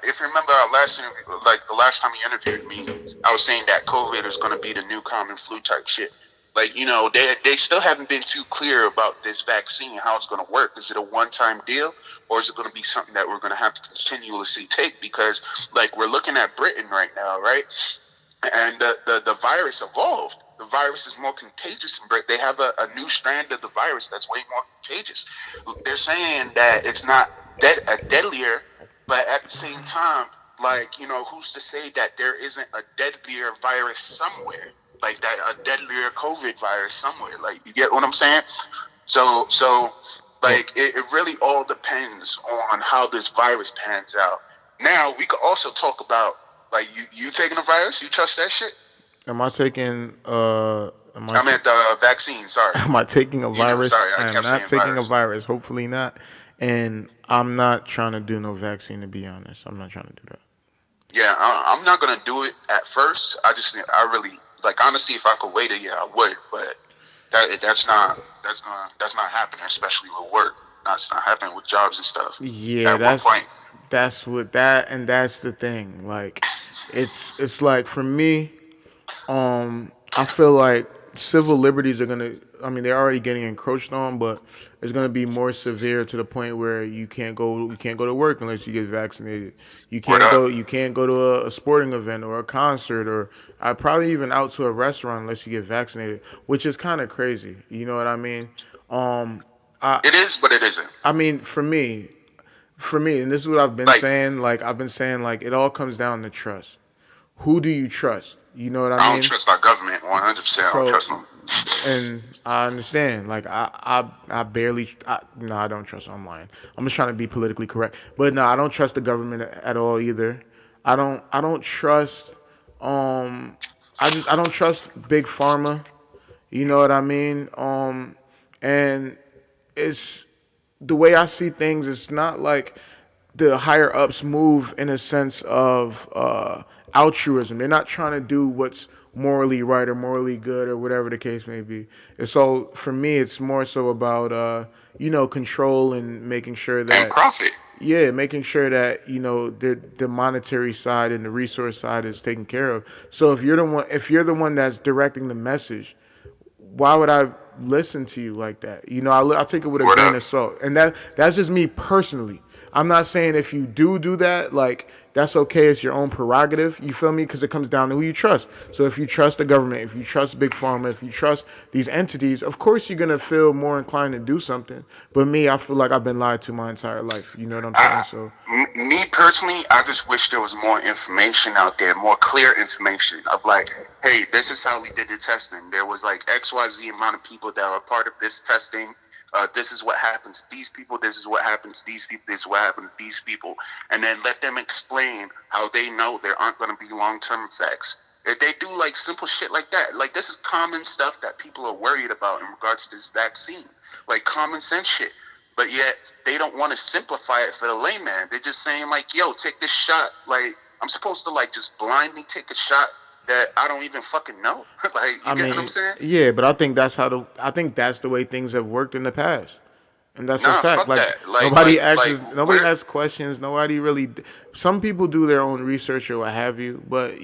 if you remember our last interview, like the last time you interviewed me, I was saying that COVID is gonna be the new common flu type shit. Like, they still haven't been too clear about this vaccine, how it's gonna work. Is it a one time deal, or is it gonna be something that we're gonna have to continuously take? Because, like, we're looking at Britain right now, right? And the virus evolved. The virus is more contagious in Britain. They have a new strand of the virus that's way more contagious. They're saying that it's not deadlier, but at the same time, like, who's to say that there isn't a deadlier virus somewhere? Like that, a deadlier COVID virus somewhere. Like, you get what I'm saying? So, Well, like, it really all depends on how this virus pans out. Now, we could also talk about, like, you taking a virus? You trust that shit? am I taking I meant the vaccine. Sorry. am I taking a virus? Sorry, I I am kept not saying taking a virus. virus. Hopefully not. And I'm not trying to do no vaccine. To be honest, I'm not trying to do that. Yeah, I'm not gonna do it at first. I really, like, honestly, if I could wait a year, I would. But that's not happening, especially with work. That's not happening with jobs and stuff. Yeah, At one point, that's what that and that's the thing. Like, it's like for me, I feel like civil liberties are gonna. I mean, they're already getting encroached on, but it's gonna be more severe to the point where you can't go to work unless you get vaccinated. You word can't up. go you can't go to a sporting event or a concert or I probably even out to a restaurant unless you get vaccinated, which is kind of crazy. You know what I mean? Um, I It is, but it isn't. I mean for me, and this is what I've been Like, saying. Like I've been saying, like it all comes down to trust. Who do you trust? You know what I I don't mean? trust our government 100%. I don't So, trust them. and I understand. Like I barely. No, I don't trust. I'm lying. I'm just trying to be politically correct. But no, I don't trust the government at all either. I don't trust. Um, I don't trust big pharma. You know what I mean? And it's the way I see things. It's not like the higher ups move in a sense of altruism. They're not trying to do what's morally right or morally good or whatever the case may be. It's all for me. It's more so about control and making sure And that profit. yeah, making sure that the monetary side and the resource side is taken care of. So if you're the one that's directing the message, why would I listen to you like that? I'll take it with a Word grain up. of salt, and that's just me personally. I'm not saying if you do that, like that's okay. It's your own prerogative. You feel me? Because it comes down to who you trust. So if you trust the government, if you trust big pharma, if you trust these entities, of course you're gonna feel more inclined to do something. But me, I feel like I've been lied to my entire life. You know what I'm saying? I, So Me personally, I just wish there was more information out there, more clear information of, like, hey, this is how we did the testing. There was like XYZ amount of people that were part of this testing. This is what happens to these people. This is what happens to these people. This is what happened to these people. And then let them explain how they know there aren't going to be long-term effects. If they do, like, simple shit like that, like, this is common stuff that people are worried about in regards to this vaccine, like common sense shit. But yet they don't want to simplify it for the layman. They're just saying, like, yo, take this shot. Like, I'm supposed to, like, just blindly take a shot that I don't even fucking know. Like, you I get what I'm mean, saying? yeah, but I think that's the way things have worked in the past. And that's a Nah, fact. fuck Like that. nobody Where? asks questions. Nobody really. Some people do their own research or what have you, but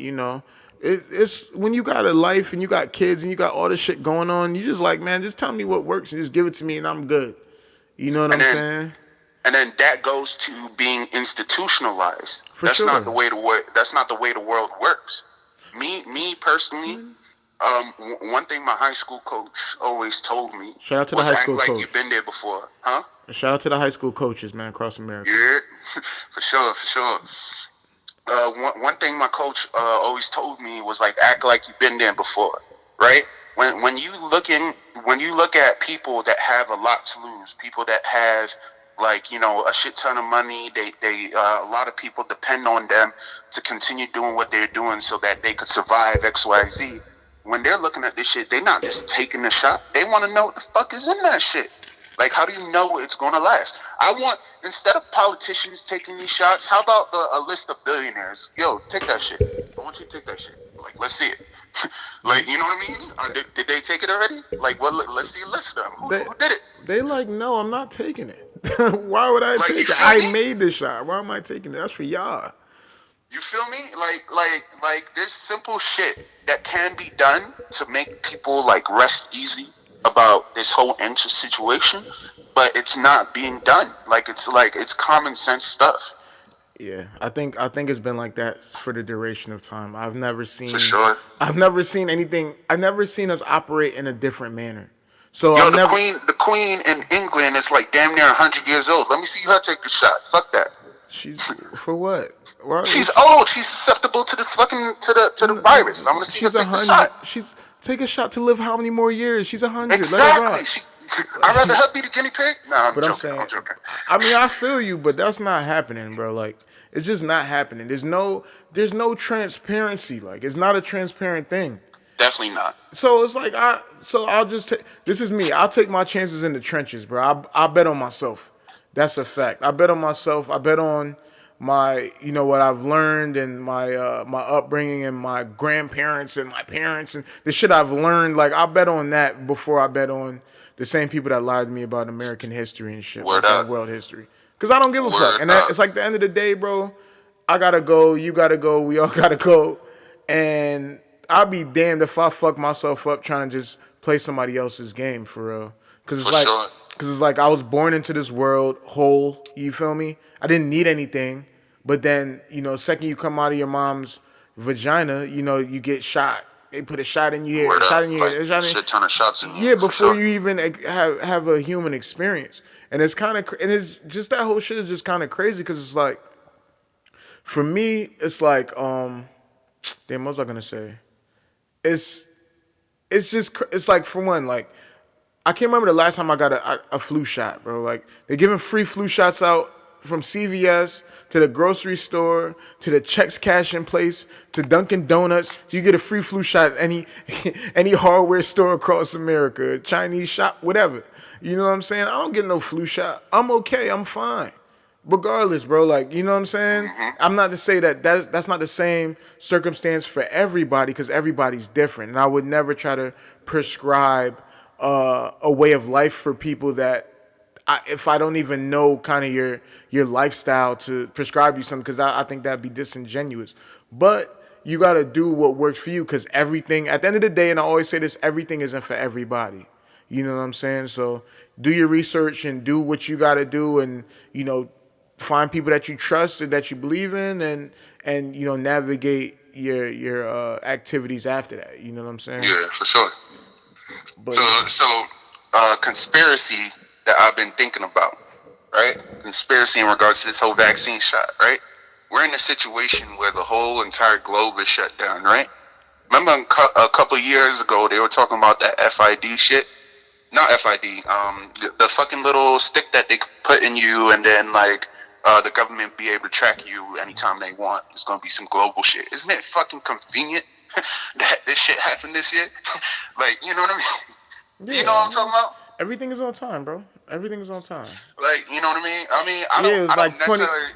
it's when you got a life and you got kids and you got all this shit going on. You just like, man, just tell me what works and just give it to me and I'm good. You know what And I'm then saying? and then that goes to being institutionalized. For sure. That's not the way the world works. Me personally, One thing my high school coach always told me Shout out to the was high act school like you've coach. been there before, huh? Shout out to the high school coaches, man, across America. Yeah, for sure, for sure. One thing my coach always told me was like act like you've been there before, right? When you look at people that have a lot to lose, people that have like a shit ton of money, they a lot of people depend on them to continue doing what they're doing so that they could survive XYZ. When they're looking at this shit, they're not just taking the shot. They want to know what the fuck is in that shit. Like, how do you know it's going to last? I want, instead of politicians taking these shots, how about a list of billionaires? Yo, take that shit. I want you to take that shit. Like, let's see it. Like, you know what I mean? Did they take it already? Like, well, let's see a list of them. Who did it? They like, no, I'm not taking it. Why would I Like, take you it? feel I me? made this shot. Why am I taking it? That's for y'all. You feel me? Like, there's simple shit that can be done to make people like rest easy about this whole anxious situation, but it's not being done. Like it's common sense stuff. Yeah, I think it's been like that for the duration of time. For sure. I've never seen anything. I've never seen us operate in a different manner. So Yo, I've never. the queen in England is like damn near 100 years old. Let me see her take a shot. Fuck that. She's for what? Why She's old. She's susceptible to the fucking to the virus. I'm gonna see her She's take the shot. She's take a shot to live how many more years? She's 100. Let her Exactly. rock. I'd rather her be the guinea pig. Nah, But I'm saying, I'm joking. I mean, I feel you, but that's not happening, bro. Like, it's just not happening. There's no transparency. Like, it's not a transparent thing. Definitely not. So it's like I'll just take. This is me. I'll take my chances in the trenches, bro. I bet on myself. That's a fact. I bet on myself. I bet on my, what I've learned and my upbringing and my grandparents and my parents and the shit I've learned. Like, I bet on that before I bet on the same people that lied to me about American history and shit, Word like up. world history. Because I don't give a fuck. Word And up. it's like the end of the day, bro. I gotta go. You gotta go. We all gotta go. And I'll be damned if I fuck myself up trying to just play somebody else's game for real. Because it's For like, sure. I was born into this world whole. You feel me? I didn't need anything. But then, second you come out of your mom's vagina, you get shot. They put a shot in your Word head, a shot up. in your Like head, a shot in. shit ton of shots in you. Yeah, for before sure. you even have a human experience, and it's kind of, and it's just that whole shit is just kind of crazy because it's like, for me, it's like, damn, what was I gonna say? It's it's like, for one, like, I can't remember the last time I got a flu shot, bro. Like, they're giving free flu shots out from CVS to the grocery store to the checks cashing place to Dunkin' Donuts. You get a free flu shot at any any hardware store across America, Chinese shop, whatever. You know what I'm saying? I don't get no flu shot. I'm okay. I'm fine. Regardless, bro, like, you know what I'm saying? I'm not to say that's not the same circumstance for everybody, because everybody's different, and I would never try to prescribe a way of life for people that if I don't even know kind of your lifestyle to prescribe you something, because I think that'd be disingenuous. But you got to do what works for you, because everything, at the end of the day, and I always say this, everything isn't for everybody. You know what I'm saying? So do your research and do what you got to do, and, find people that you trust and that you believe in, and navigate your activities after that. You know what I'm saying? Yeah, for sure. But So, conspiracy that I've been thinking about, right? Conspiracy in regards to this whole vaccine shot, right? We're in a situation where the whole entire globe is shut down, right? Remember a couple of years ago, they were talking about that FID shit? Not FID, the fucking little stick that they put in you, and then, like, the government be able to track you anytime they want. It's gonna be some global shit. Isn't it fucking convenient that this shit happened this year? Like, you know what I mean? You know what I'm talking about? everything is on time, bro. Everything is on time. Like, you know what I mean? Yeah, it was like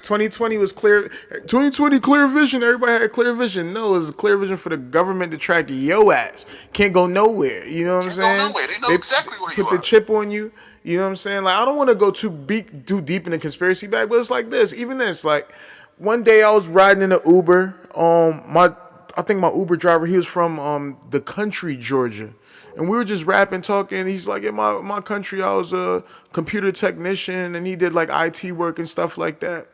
2020 was clear. 2020 clear vision. Everybody had clear vision. No, it was clear vision for the government to track your ass. Can't go nowhere. You know what I'm Can't go saying? nowhere. They know exactly where you put the are. chip on you. You know what I'm saying? Like, I don't want to go too deep in the conspiracy bag, but it's like this. Even this, like, one day I was riding in an Uber. I think my Uber driver, he was from the country, Georgia. And we were just rapping, talking. He's like, in my country, I was a computer technician, and he did like IT work and stuff like that.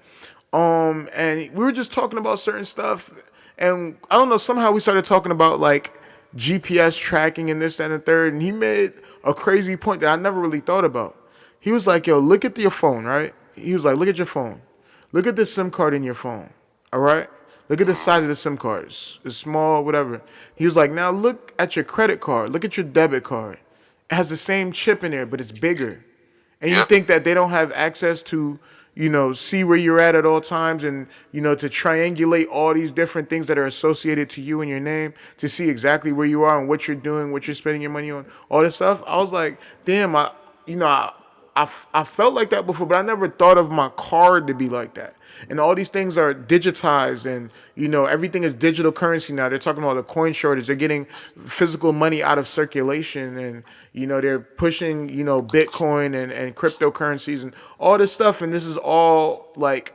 And we were just talking about certain stuff. And I don't know, somehow we started talking about like GPS tracking and this, that, and the third. And he made a crazy point that I never really thought about. He was like, yo, look at your phone, right? He was like, look at your phone. Look at the SIM card in your phone. All right? Look at the size of the SIM card. It's small, whatever. He was like, now look at your credit card. Look at your debit card. It has the same chip in there, but it's bigger. And you Yep. think that they don't have access to, see where you're at all times and, to triangulate all these different things that are associated to you and your name to see exactly where you are and what you're doing, what you're spending your money on, all this stuff. I was like, damn, I felt like that before, but I never thought of my card to be like that. And all these things are digitized and, everything is digital currency now. They're talking about the coin shortage. They're getting physical money out of circulation and, they're pushing, Bitcoin and cryptocurrencies and all this stuff. And this is all like,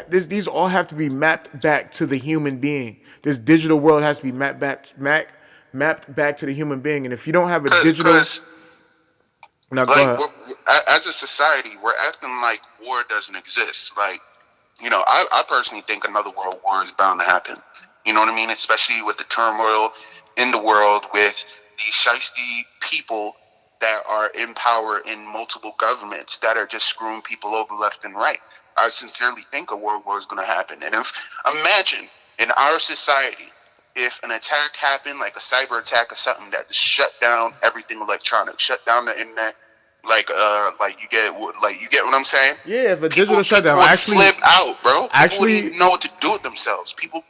these all have to be mapped back to the human being. This digital world has to be mapped back to the human being. And if you don't have a digital... Because Now, go like ahead. as a society, we're acting like war doesn't exist. Like, I personally think another world war is bound to happen. You know what I mean? Especially with the turmoil in the world, with these shiesty people that are in power in multiple governments that are just screwing people over left and right. I sincerely think a world war is going to happen. And imagine in our society, if an attack happened, like a cyber attack or something that just shut down everything electronic, shut down the internet, like you get what I'm saying? Yeah, if a digital shutdown would actually flip out, bro. People actually- wouldn't even know what to do with themselves. People,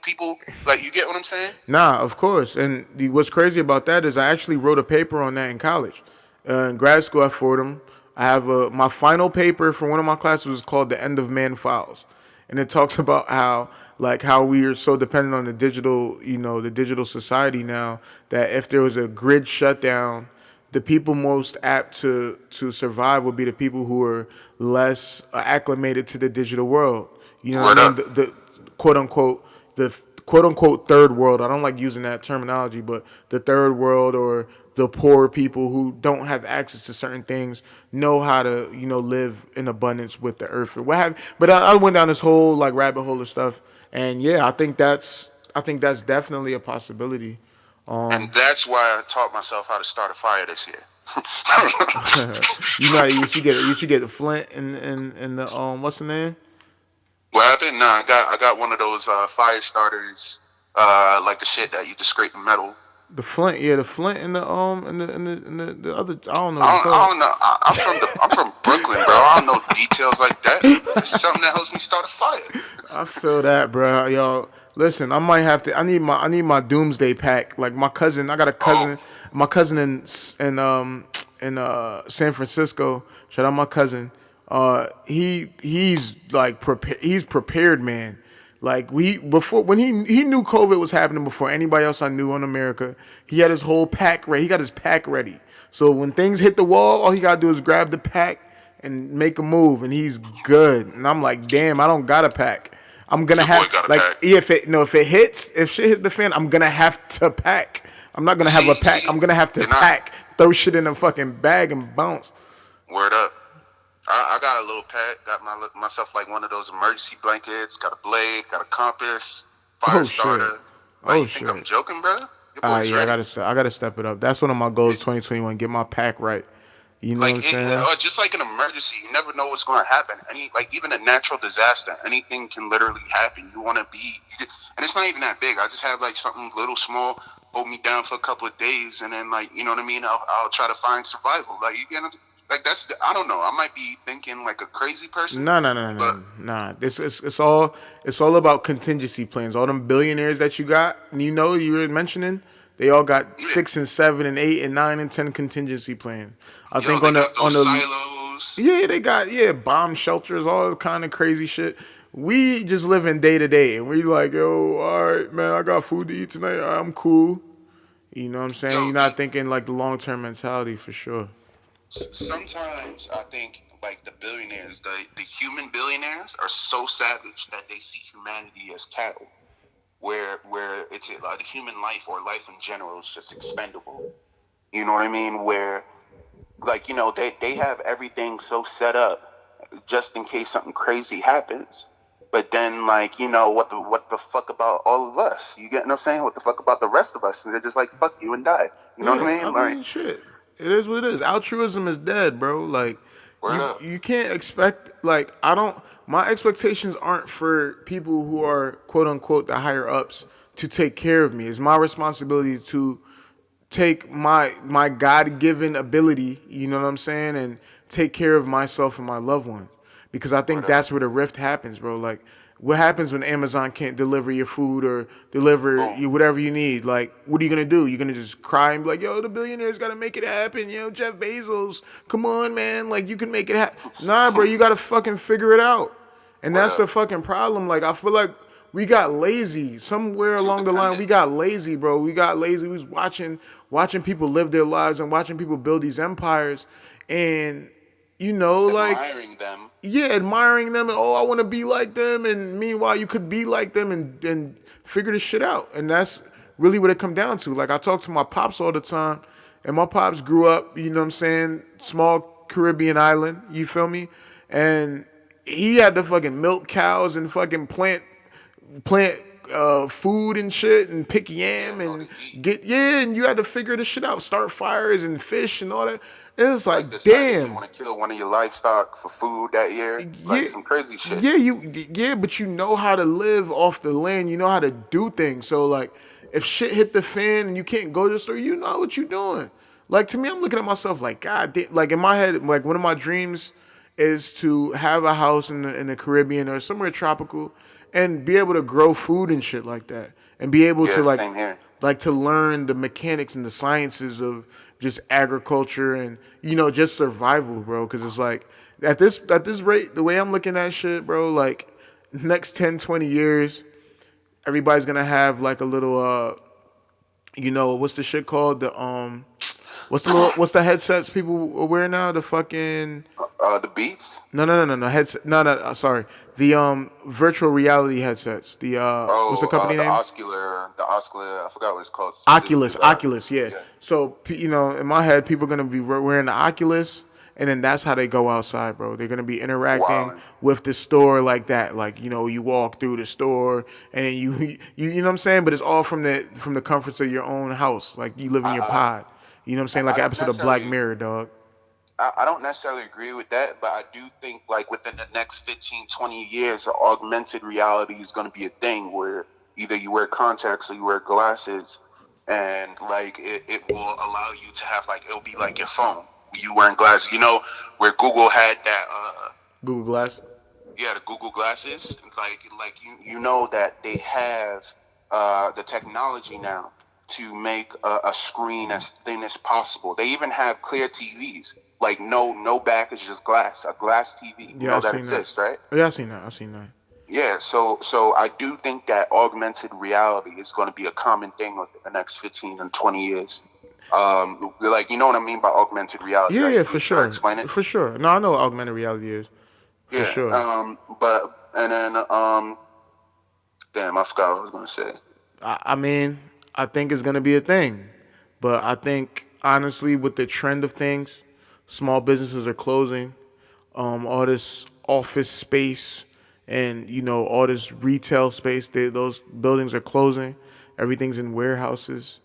like, you get what I'm saying? Nah, of course. And what's crazy about that is I actually wrote a paper on that in college. In grad school at Fordham, I have my final paper for one of my classes was called "The End of Man Files," and it talks about how we are so dependent on the digital society now that if there was a grid shutdown, the people most apt to survive would be the people who are less acclimated to the digital world. You know what I mean? The quote unquote third world. I don't like using that terminology, but the third world or the poor people who don't have access to certain things know how to live in abundance with the earth or what have. But I went down this whole like rabbit hole of stuff, and yeah, I think that's definitely a possibility. And that's why I taught myself how to start a fire this year. You should get the flint and the what's the name? What happened? Nah, I got one of those fire starters, like the shit that you just scrape the metal. The flint, yeah, the flint and the other. I don't know. I don't know. I'm from Brooklyn, bro. I don't know details like that. It's something that helps me start a fire. I feel that, bro. Yo, listen, I might have to. I need my doomsday pack. Like my cousin, I got a cousin. My cousin in San Francisco. Shout out my cousin. He's like prepared. He's prepared, man. Like when he knew COVID was happening before anybody else I knew in America. He had his whole pack ready. He got his pack ready. So when things hit the wall, all he gotta do is grab the pack and make a move, and he's good. And I'm like, damn, I don't got a pack. I'm gonna have like if shit hits the fan, I'm gonna have to pack. I'm not gonna have a pack. I'm gonna have to pack, throw shit in a fucking bag and bounce. Word up. I got a little pack, got myself like one of those emergency blankets, got a blade, got a compass, fire starter. Like, you think I'm joking, bro? Yeah, I gotta step it up. That's one of my goals 2021, get my pack right. You know what I'm saying? Just like an emergency, you never know what's going to happen. Even a natural disaster, anything can literally happen. You want to be, and it's not even that big. I just have like something little small, hold me down for a couple of days, and then like, you know what I mean? I'll try to find survival. Like, you get like that's, I don't know. I might be thinking like a crazy person. Nah. It's all about contingency plans. All them billionaires that you got, you were mentioning, they all got 6 and 7 and 8 and 9 and 10 contingency plans. I think on the silos. Yeah, they got bomb shelters, all kind of crazy shit. We just living day to day, and we like, yo, all right, man, I got food to eat tonight. I'm cool. You know what I'm saying? You're not thinking like the long term mentality for sure. Sometimes I think like the billionaires, the human billionaires are so savage that they see humanity as cattle, where it's like the human life or life in general is just expendable. You know what I mean? Where like, they have everything so set up just in case something crazy happens. But then, like, what the fuck about all of us? You get what I'm saying? What the fuck about the rest of us? And they're just like, fuck you and die. You know what Yeah, I I mean? Like, mean, shit. It is what it is. Altruism is dead, bro. Like, word up. you can't expect. Like, I don't. My expectations aren't for people who are quote unquote the higher ups to take care of me. It's my responsibility to take my God given ability. You know what I'm saying, and take care of myself and my loved ones. Because I think Word up. that's where the rift happens, bro. Like, what happens when Amazon can't deliver your food or deliver Boom. you whatever you need? Like, what are you gonna do? You're gonna just cry and be like, "Yo, the billionaires gotta make it happen." Jeff Bezos, come on, man. Like, you can make it happen. Nah, bro, you gotta fucking figure it out. And Word that's the up. fucking problem. Like, I feel like we got lazy somewhere Too along the line. We dependent. got lazy, bro. We got lazy. We was watching people live their lives and watching people build these empires, and like, Admiring them. yeah, admiring them and, oh, I want to be like them, and meanwhile you could be like them and figure this shit out. And that's really what it come down to. Like, I talk to my pops all the time, and my pops grew up, you know what I'm saying, small Caribbean island, you feel me? And he had to fucking milk cows and fucking plant food and shit and pick yam Yeah, and meat. and you had to figure this shit out, start fires and fish and all that. And it's Like, like, deciding you damn. want to kill one of your livestock for food that year. Yeah, Like, some crazy shit. but you know how to live off the land. You know how to do things. So, like, if shit hit the fan and you can't go to the store, you know what you're doing. Like, to me, I'm looking at myself like, God damn. Like, in my head, like, one of my dreams is to have a house in the Caribbean or somewhere tropical and be able to grow food and shit like that, and be able to Yeah, same here. like to learn the mechanics and the sciences of just agriculture and just survival, bro. Because it's like, at this rate, the way I'm looking at shit, bro, like, next 10, 20 years, everybody's gonna have like a little what's the shit called, what's the headsets people are wearing now, the fucking, The beats. no headset, no, sorry, the virtual reality headsets, the what's the Oh, company name? the Oscular. I forgot what it's called specifically, Oculus, yeah. yeah. So, in my head, people are gonna be wearing the Oculus, and then that's how they go outside, bro. They're gonna be interacting Wildin'. with the store like that, like, you walk through the store and you know what I'm saying, but it's all from the comforts of your own house, like you live in your pod. You know what I'm saying, like I an don't episode of Black necessarily Mirror, dog. I don't necessarily agree with that, but I do think, like, within the next 15, 20 years, augmented reality is going to be a thing where either you wear contacts or you wear glasses, and, like, it will allow you to have, like, it'll be like your phone. You wearing glasses, where Google had that, Google Glass. yeah, the Google glasses. Like you know that they have the technology now to make a screen as thin as possible. They even have clear TVs. Like, no back, is just glass, a glass TV. You Yeah, know I've that seen that. exists, right? Yeah, I've seen that. Yeah, so I do think that augmented reality is going to be a common thing within the next 15 and 20 years. Like, you know what I mean by augmented reality, Yeah, right? yeah, Can for you try to sure, explain it? for sure. No, I know what augmented reality is, for Yeah. sure. And then damn, I forgot what I was gonna say. I mean, I think it's gonna be a thing, but I think, honestly, with the trend of things, small businesses are closing. All this office space and all this retail space, those buildings are closing. Everything's in warehouses.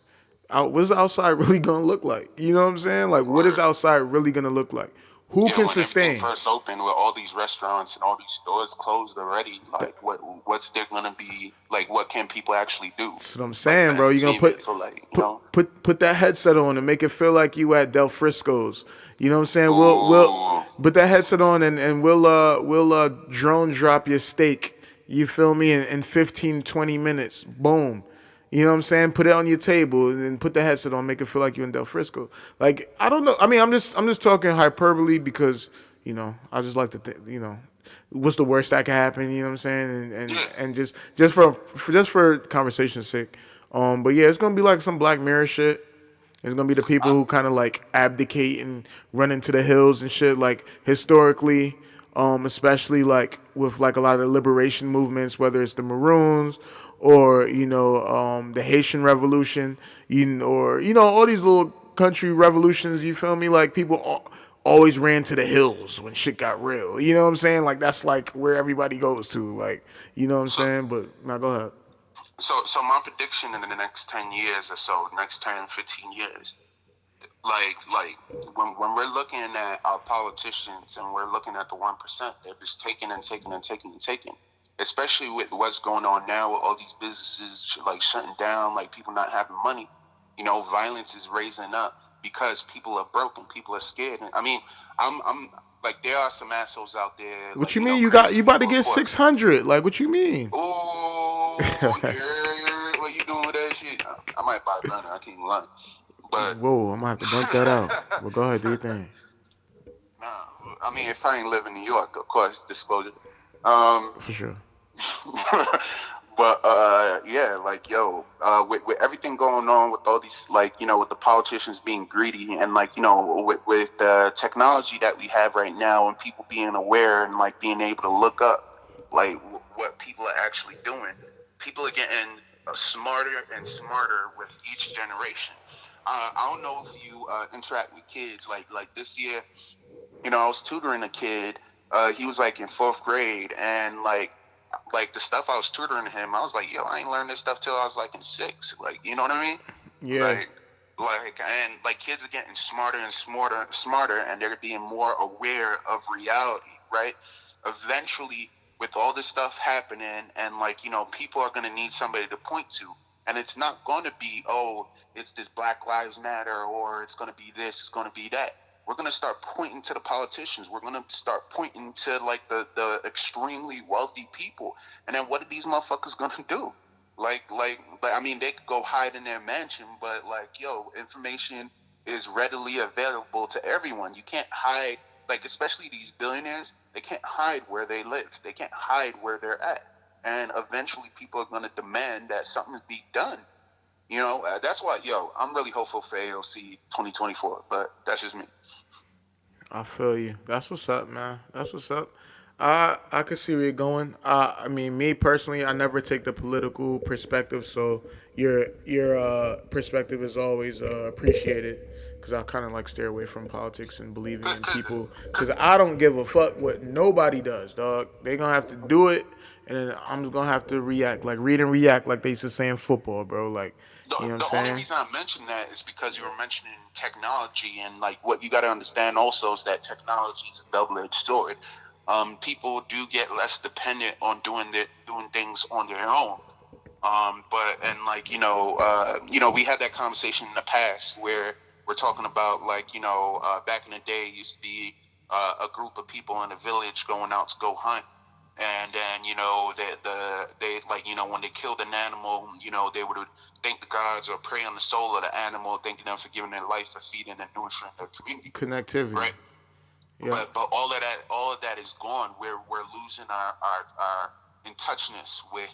What's outside really gonna look like? You know what I'm saying? Like, what is Word. outside really gonna look like? Who Yeah, can when everything sustain? first opened, with all these restaurants and all these stores closed already, like, what's there gonna be? Like, what can people actually do? That's what I'm Like, for saying, bro. You're gonna entertainment, for, like, put that headset on and make it feel like you at Del Frisco's. You know what I'm saying? We'll Ooh, put that headset on and we'll drone drop your steak. You feel me? In 15, 20 minutes. Boom. You know what I'm saying? Put it on your table and then put the headset on, make it feel like you're in Del Frisco. Like, I don't know. I mean, I'm just talking hyperbole because, I just like to think, what's the worst that could happen, you know what I'm saying? And yeah. and just for conversation's sake. But yeah, it's gonna be like some Black Mirror shit. It's gonna be the people who kind of like abdicate and run into the hills and shit. Like, historically, especially like with like a lot of the liberation movements, whether it's the Maroons or the Haitian Revolution, or all these little country revolutions. You feel me? Like, people always ran to the hills when shit got real. You know what I'm saying? Like that's like where everybody goes to. Like, you know what I'm So, saying? But now go ahead. so my prediction in the next 10 years or so, next 10, 15 years, like when we're looking at our politicians and we're looking at the 1%, they're just taking and taking and taking and taking. Especially with what's going on now with all these businesses like shutting down, like people not having money. Violence is raising up because people are broken, people are scared. And, I mean, I'm like there are some assholes out there, What like you mean? crazy You about to people, of get course. 600? Like what you mean? Oh, yeah, what you doing with that shit? I might buy a gun. I can't even lie, but. Whoa, I'm gonna have to bump that out. But go ahead, do your thing. Nah, I mean, if I ain't live in New York, of course, disclosure. Um, For sure. but yeah, like with everything going on with all these, like with the politicians being greedy and like with the technology that we have right now and people being aware and like being able to look up like what people are actually doing, people are getting smarter and smarter with each generation. I don't know if you interact with kids like this year. I was tutoring a kid. He was like in fourth grade, and like the stuff I was tutoring him, I was like, yo, I ain't learned this stuff till I was like in six. Like, you know what I mean? Yeah. And like kids are getting smarter and smarter, and they're being more aware of reality, right? Eventually, with all this stuff happening, and like people are gonna need somebody to point to, and it's not going to be, oh, it's this Black Lives Matter, or it's going to be this, it's going to be that. We're going to start pointing to the politicians. We're going to start pointing to like the extremely wealthy people. And then what are these motherfuckers going to do? I mean, they could go hide in their mansion, but like, information is readily available to everyone. You can't hide, like, especially these billionaires, they can't hide where they live. They can't hide where they're at. And eventually people are going to demand that something be done. That's why, I'm really hopeful for AOC 2024, but that's just me. I feel you. That's what's up, man. That's what's up. I could see where you're going. I mean, me personally, I never take the political perspective, so your perspective is always appreciated. Because I kind of like steer away from politics and believing in people. Because I don't give a fuck what nobody does, dog. They gonna have to do it, and then I'm just gonna have to react, like read and react, like they used to say in football, bro. Like, The, you know what I'm the only saying? reason I mentioned that is because you were mentioning technology, and like what you got to understand also is that technology is a double-edged sword. People do get less dependent on doing things on their own. But and like we had that conversation in the past where we're talking about like back in the day it used to be a group of people in a village going out to go hunt, and then they like when they killed an animal, they would thank the gods or pray on the soul of the animal, thanking them for giving their life for feeding and nurturing their community, Connectivity. right? Yeah. But all of that is gone. We're losing our in touchness with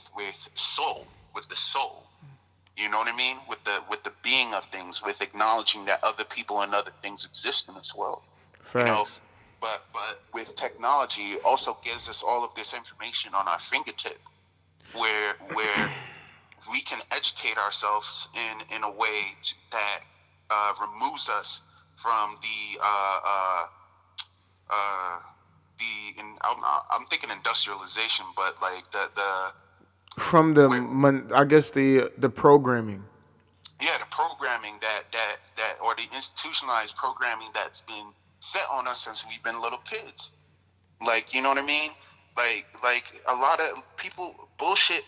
soul, with the soul. You know what I mean? With the being of things, with acknowledging that other people and other things exist in this world. You know, Facts. but with technology, it also gives us all of this information on our fingertip, where we can educate ourselves in a way that removes us from uh, I'm thinking industrialization, but like the From where I guess the programming. yeah, the programming that or the institutionalized programming that's been set on us since we've been little kids. Like, you know what I mean? Like a lot of people bullshit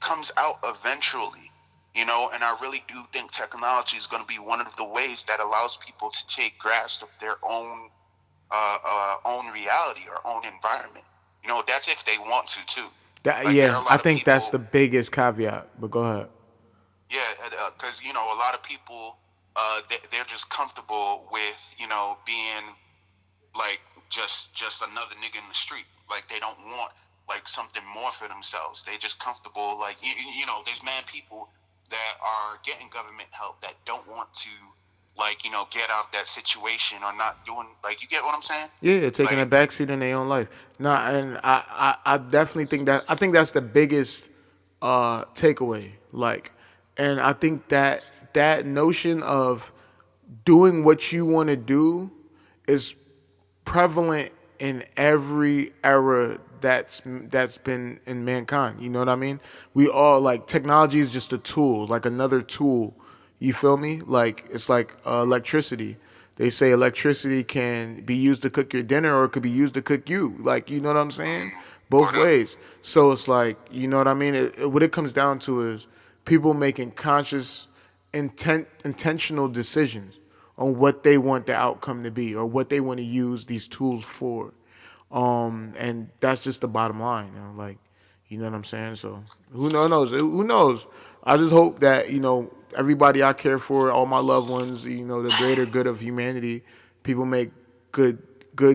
comes out eventually, and I really do think technology is going to be one of the ways that allows people to take grasp of their own reality or own environment. That's if they want to too. Like there are Yeah, a I lot of think that's the people, biggest caveat. But go ahead. yeah, because a lot of people, they're just comfortable with being like just another nigga in the street. Like they don't want like something more for themselves. They just comfortable. Like there's mad people that are getting government help that don't want to like get out that situation or not doing like you get what I'm saying? Yeah, taking a Like backseat in their own life. Nah, and I definitely think that's the biggest takeaway. Like, and I think that notion of doing what you want to do is prevalent in every era that's been in mankind. You know what I mean? We all like technology is just a tool, like another tool. You feel me? Like it's like electricity. They say electricity can be used to cook your dinner or it could be used to cook you. Like, you know what I'm saying? Both Word up. ways. So it's like, you know what I mean? What it comes down to is people making conscious, intentional decisions on what they want the outcome to be or what they want to use these tools for. And that's just the bottom line, you know, like, you know what I'm saying? So who knows? Who knows? I just hope that, you know, everybody I care for, all my loved ones, you know, the greater good of humanity, people make good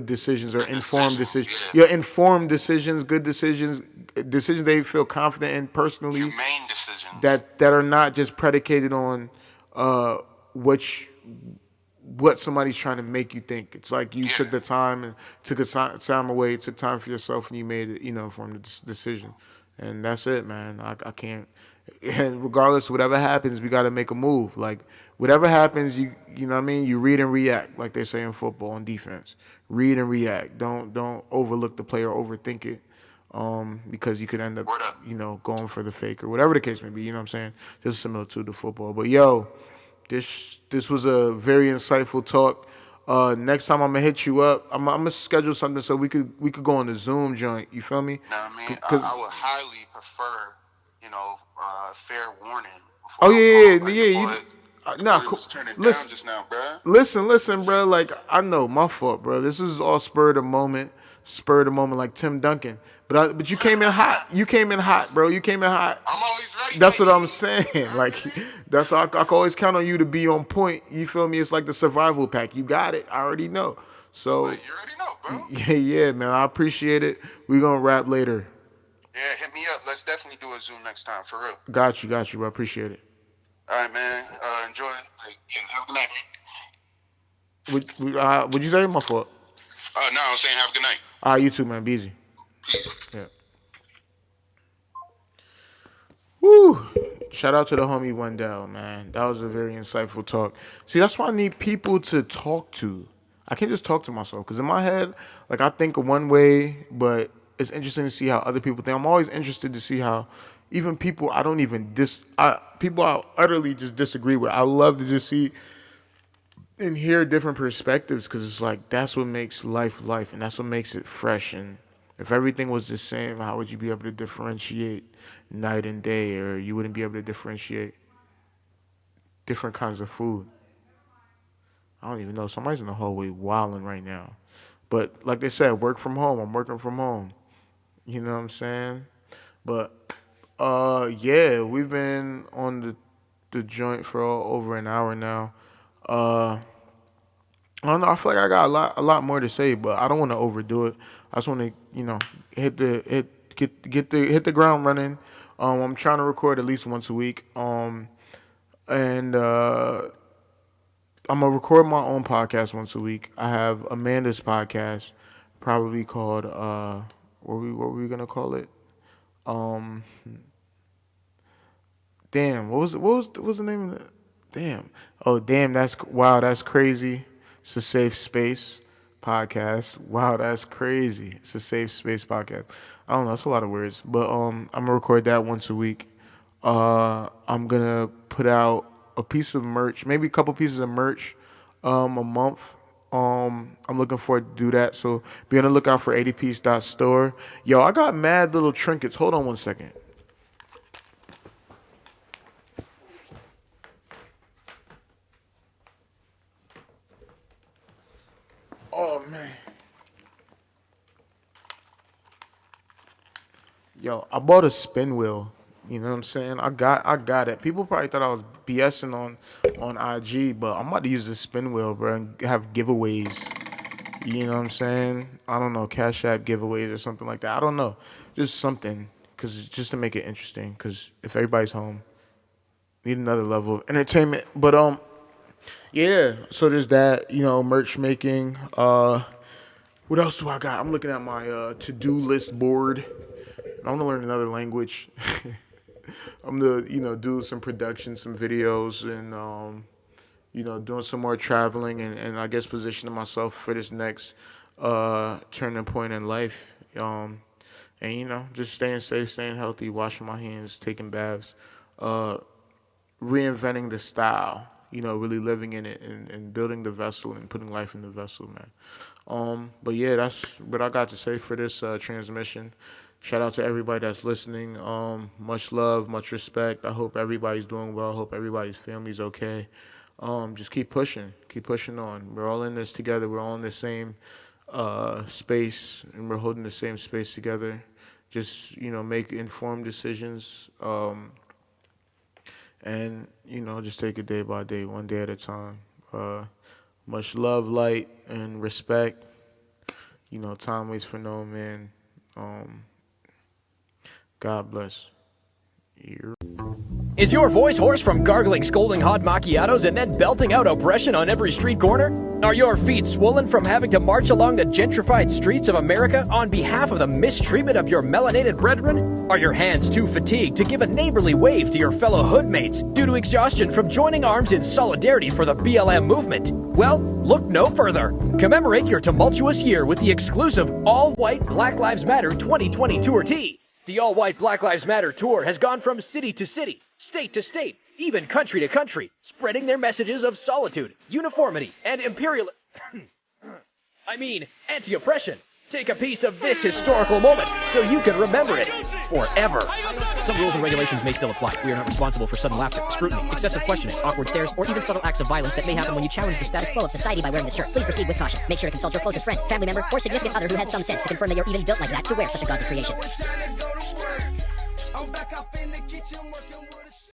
decisions or Good informed decisions, decisions. yeah. Yeah, informed decisions, good decisions, decisions they feel confident in personally Humane decisions. that are not just predicated on uh what what somebody's trying to make you think. It's like you Yeah. took the time and took a time away, took time for yourself, and you made it, you know, from the decision. And that's it, man. I can't. And regardless, whatever happens, we got to make a move. Like whatever happens, you know what I mean. You read and react, like they say in football on defense. Read and react. Don't overlook the play or overthink it. Because you could end up, Word up. you know, going for the fake or whatever the case may be. You know what I'm saying? Just similar to football. But yo, this was a very insightful talk. Next time I'm gonna hit you up. I'm gonna schedule something so we could go on the Zoom joint. You feel me? You know what I mean? Cause I would highly prefer, fair warning oh before I'm yeah called. yeah Like yeah your you boy, nah boy cool. was turning down Listen just now, bruh. listen, bro. Like I know my fault, bro. This is all spur of the moment, like Tim Duncan. But you came in hot. You came in hot, bro. You came in hot. I'm always ready, That's what baby. I'm saying. Like, that's I can always count on you to be on point. You feel me? It's like the survival pack. You got it. I already know. So, Like, you already know, bro. yeah, man. I appreciate it. We gonna rap later. Yeah, hit me up. Let's definitely do a Zoom next time, for real. Got you, bro. Appreciate it. All right, man. Enjoy. Like, yeah, have a good night. Would you say my fault? No, I'm saying have a good night. You too, man. Be easy. Peace. Yeah. Woo! Shout out to the homie Wendell, man. That was a very insightful talk. See, that's why I need people to talk to. I can't just talk to myself because in my head, like I think one way, but it's interesting to see how other people think. I'm always interested to see how even people I don't even people I utterly just disagree with. I love to just see and hear different perspectives because it's like that's what makes life, and that's what makes it fresh. And if everything was the same, how would you be able to differentiate night and day, or you wouldn't be able to differentiate different kinds of food? I don't even know. Somebody's in the hallway wilding right now. But like they said, work from home. I'm working from home. You know what I'm saying? But yeah, we've been on the joint for over an hour now. Uh, I don't know. I feel like I got a lot more to say, but I don't want to overdo it. I just want to, you know, hit the ground running. I'm trying to record at least once a week. And I'm gonna record my own podcast once a week. I have Amanda's podcast, probably called what were we gonna call it? Um, damn, what was the name of it? Damn. Oh, damn, that's crazy. It's a safe space podcast. Wow, that's crazy. It's a safe space podcast. I don't know, that's a lot of words. But I'm gonna record that once a week. I'm gonna put out a piece of merch, maybe a couple pieces of merch a month. I'm looking forward to do that. So be on the lookout for 80piece.store. Yo, I got mad little trinkets. Hold on one second. Oh man. Yo, I bought a spin wheel. You know what I'm saying? I got it. People probably thought I was BSing on IG, but I'm about to use this spin wheel, bro, and have giveaways. You know what I'm saying? I don't know, Cash App giveaways or something like that. I don't know, just something, cause just to make it interesting. Cause if everybody's home, need another level of entertainment. But yeah. So there's that. You know, merch making. What else do I got? I'm looking at my to-do list board. I want to learn another language. I'm gonna, you know, do some production, some videos, and you know, doing some more traveling, and I guess positioning myself for this next turning point in life. And you know, just staying safe, staying healthy, washing my hands, taking baths, reinventing the style. You know, really living in it and building the vessel and putting life in the vessel, man. But yeah, that's what I got to say for this transmission. Shout out to everybody that's listening. Much love, much respect. I hope everybody's doing well. I hope everybody's family's okay. Just keep pushing on. We're all in this together. We're all in the same space, and we're holding the same space together. Just, you know, make informed decisions, and, you know, just take it day by day, one day at a time. Much love, light, and respect. You know, time waits for no man. God bless. Is your voice hoarse from gargling scolding hot macchiatos and then belting out oppression on every street corner? Are your feet swollen from having to march along the gentrified streets of America on behalf of the mistreatment of your melanated brethren? Are your hands too fatigued to give a neighborly wave to your fellow hoodmates due to exhaustion from joining arms in solidarity for the BLM movement? Well, look no further. Commemorate your tumultuous year with the exclusive all-white Black Lives Matter 2020 Tour Tee. The all-white Black Lives Matter tour has gone from city to city, state to state, even country to country, spreading their messages of solitude, uniformity, and anti-oppression. Take a piece of this historical moment so you can remember it forever. Some rules and regulations may still apply. We are not responsible for sudden laughter, scrutiny, excessive questioning, awkward stares, or even subtle acts of violence that may happen when you challenge the status quo of society by wearing this shirt. Please proceed with caution. Make sure to consult your closest friend, family member, or significant other who has some sense to confirm that you're even built like that to wear such a godly creation. I'm back up in the kitchen working.